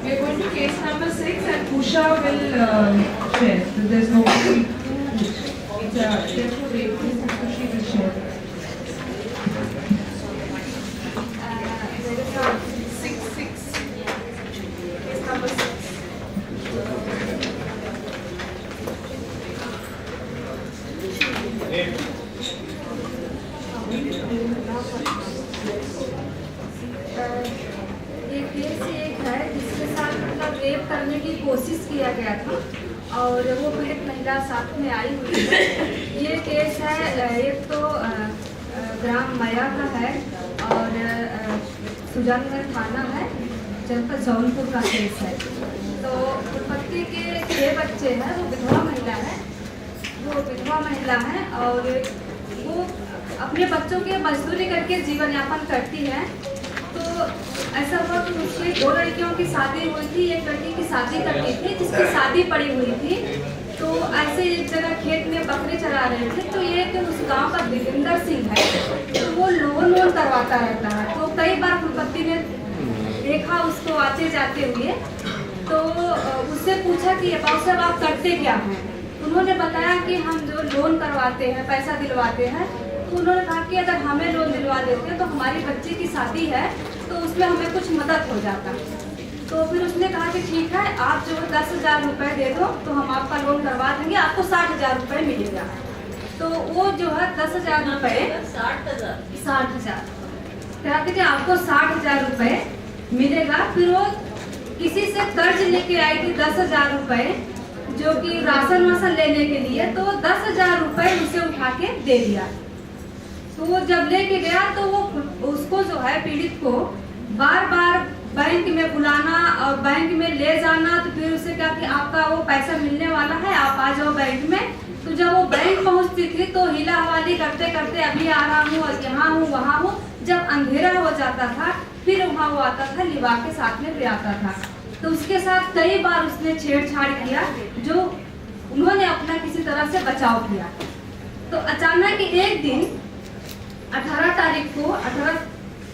Speaker 3: We're going to case number 6 and Usha will share. There's no it's therefore rape case and she will share.
Speaker 8: 6. Case number 6.
Speaker 17: एक केस एक है जिसके साथ मतलब रेप करने की कोशिश किया गया था और वो पीड़ित महिला साथ में आई हुई है। ये केस है एक तो ग्राम मया का है और सुजानगढ़ थाना है, जनपद जौनपुर का केस है। तो उत्पत्ति के 6 बच्चे हैं, वो विधवा महिला है और वो अपने बच्चों के मजदूरी करके जीवन यापन करती है। तो ऐसा हुआ कि उसकी 2 लड़कियों की शादी हुई थी, एक लड़की की शादी करनी थी जिसकी शादी पड़ी हुई थी। तो ऐसे एक जगह खेत में बकरी चरा रहे थे, तो ये कि उस गांव का देवेंद्र सिंह है, तो वो लोन करवाता रहता है। तो कई बार कुलपति ने देखा उसको आते जाते हुए, तो उससे पूछा कि बाबू साहब आप करते क्या हैं? उन्होंने बताया कि हम जो लोन करवाते हैं, पैसा दिलवाते हैं। तो उन्होंने कहा कि अगर हमें लोन दिलवा देते हैं तो हमारी बच्ची की शादी है, तो उसमें हमें कुछ मदद हो जाता। तो फिर उसने कहा कि ठीक है, आप जो 10,000 रुपये दे दो तो हम आपका लोन करवा देंगे, आपको 60,000 रुपये मिलेगा। तो वो जो है 10,000 रुपये 60,000 कहते कि आपको 60,000 रुपये मिलेगा। फिर वो किसी से कर्ज लेके आई थी 10,000 रुपये, जो कि राशन वासन लेने के लिए। तो 10,000 रुपये उसे उठा के दे दिया। तो वो जब लेके गया तो वो उसको जो है पीड़ित को बार बार बैंक में बुलाना और बैंक में ले जाना। तो फिर उसे क्या कि आपका वो पैसा मिलने वाला है, आप आ जाओ बैंक में। तो जब वो बैंक पहुंचती थी तो हिला हवाली करते करते अभी आ रहा हूँ और यहाँ हूँ वहाँ हूँ। जब अंधेरा हो जाता था फिर वहाँ वो आता था, लिवा के साथ में ले आता था। तो उसके साथ कई बार उसने छेड़छाड़ किया, जो उन्होंने अपना किसी तरह से बचाव किया। तो अचानक एक दिन 18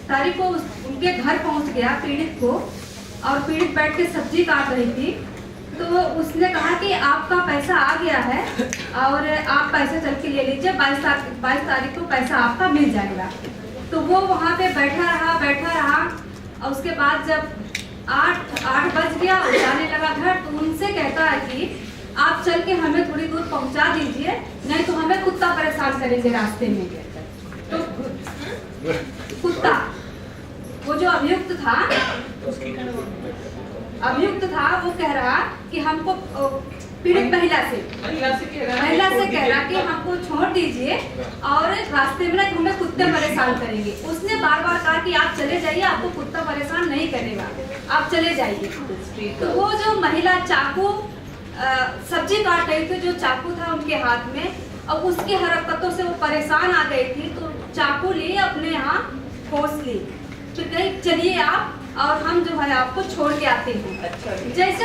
Speaker 17: तारीख को उनके घर पहुंच गया पीड़ित को, और पीड़ित बैठ के सब्जी काट रही थी। तो उसने कहा कि आपका पैसा आ गया है और आप पैसा चल के ले लीजिए, 22 तारीख को पैसा आपका मिल जाएगा। तो वो वहाँ पे बैठा रहा और उसके बाद जब 8 बज गया, जाने लगा घर। तो उनसे कहता है कि आप चल के हमें थोड़ी दूर पहुँचा दीजिए, नहीं तो हमें कुत्ता परेशान करेंगे रास्ते में। तो कुत्ता, वो जो अभियुक्त था वो कह रहा कि हमको पीड़ित महिला से कह रहा कि हमको छोड़ दीजिए और रास्ते में ना हमें कुत्ते परेशान करेंगे। उसने बार बार कहा कि आप चले जाइए, आपको कुत्ता परेशान नहीं करेगा, आप चले जाइए। तो वो जो महिला चाकू सब्जी काट रही थी, जो चाकू था उनके हाथ में, और उसकी हरकतों से वो परेशान आ गई थी। तो चाकू ली अपने यहाँ ठोस ली, फिर कही चलिए आप और हम जो है आपको छोड़ के आते हैं। जैसे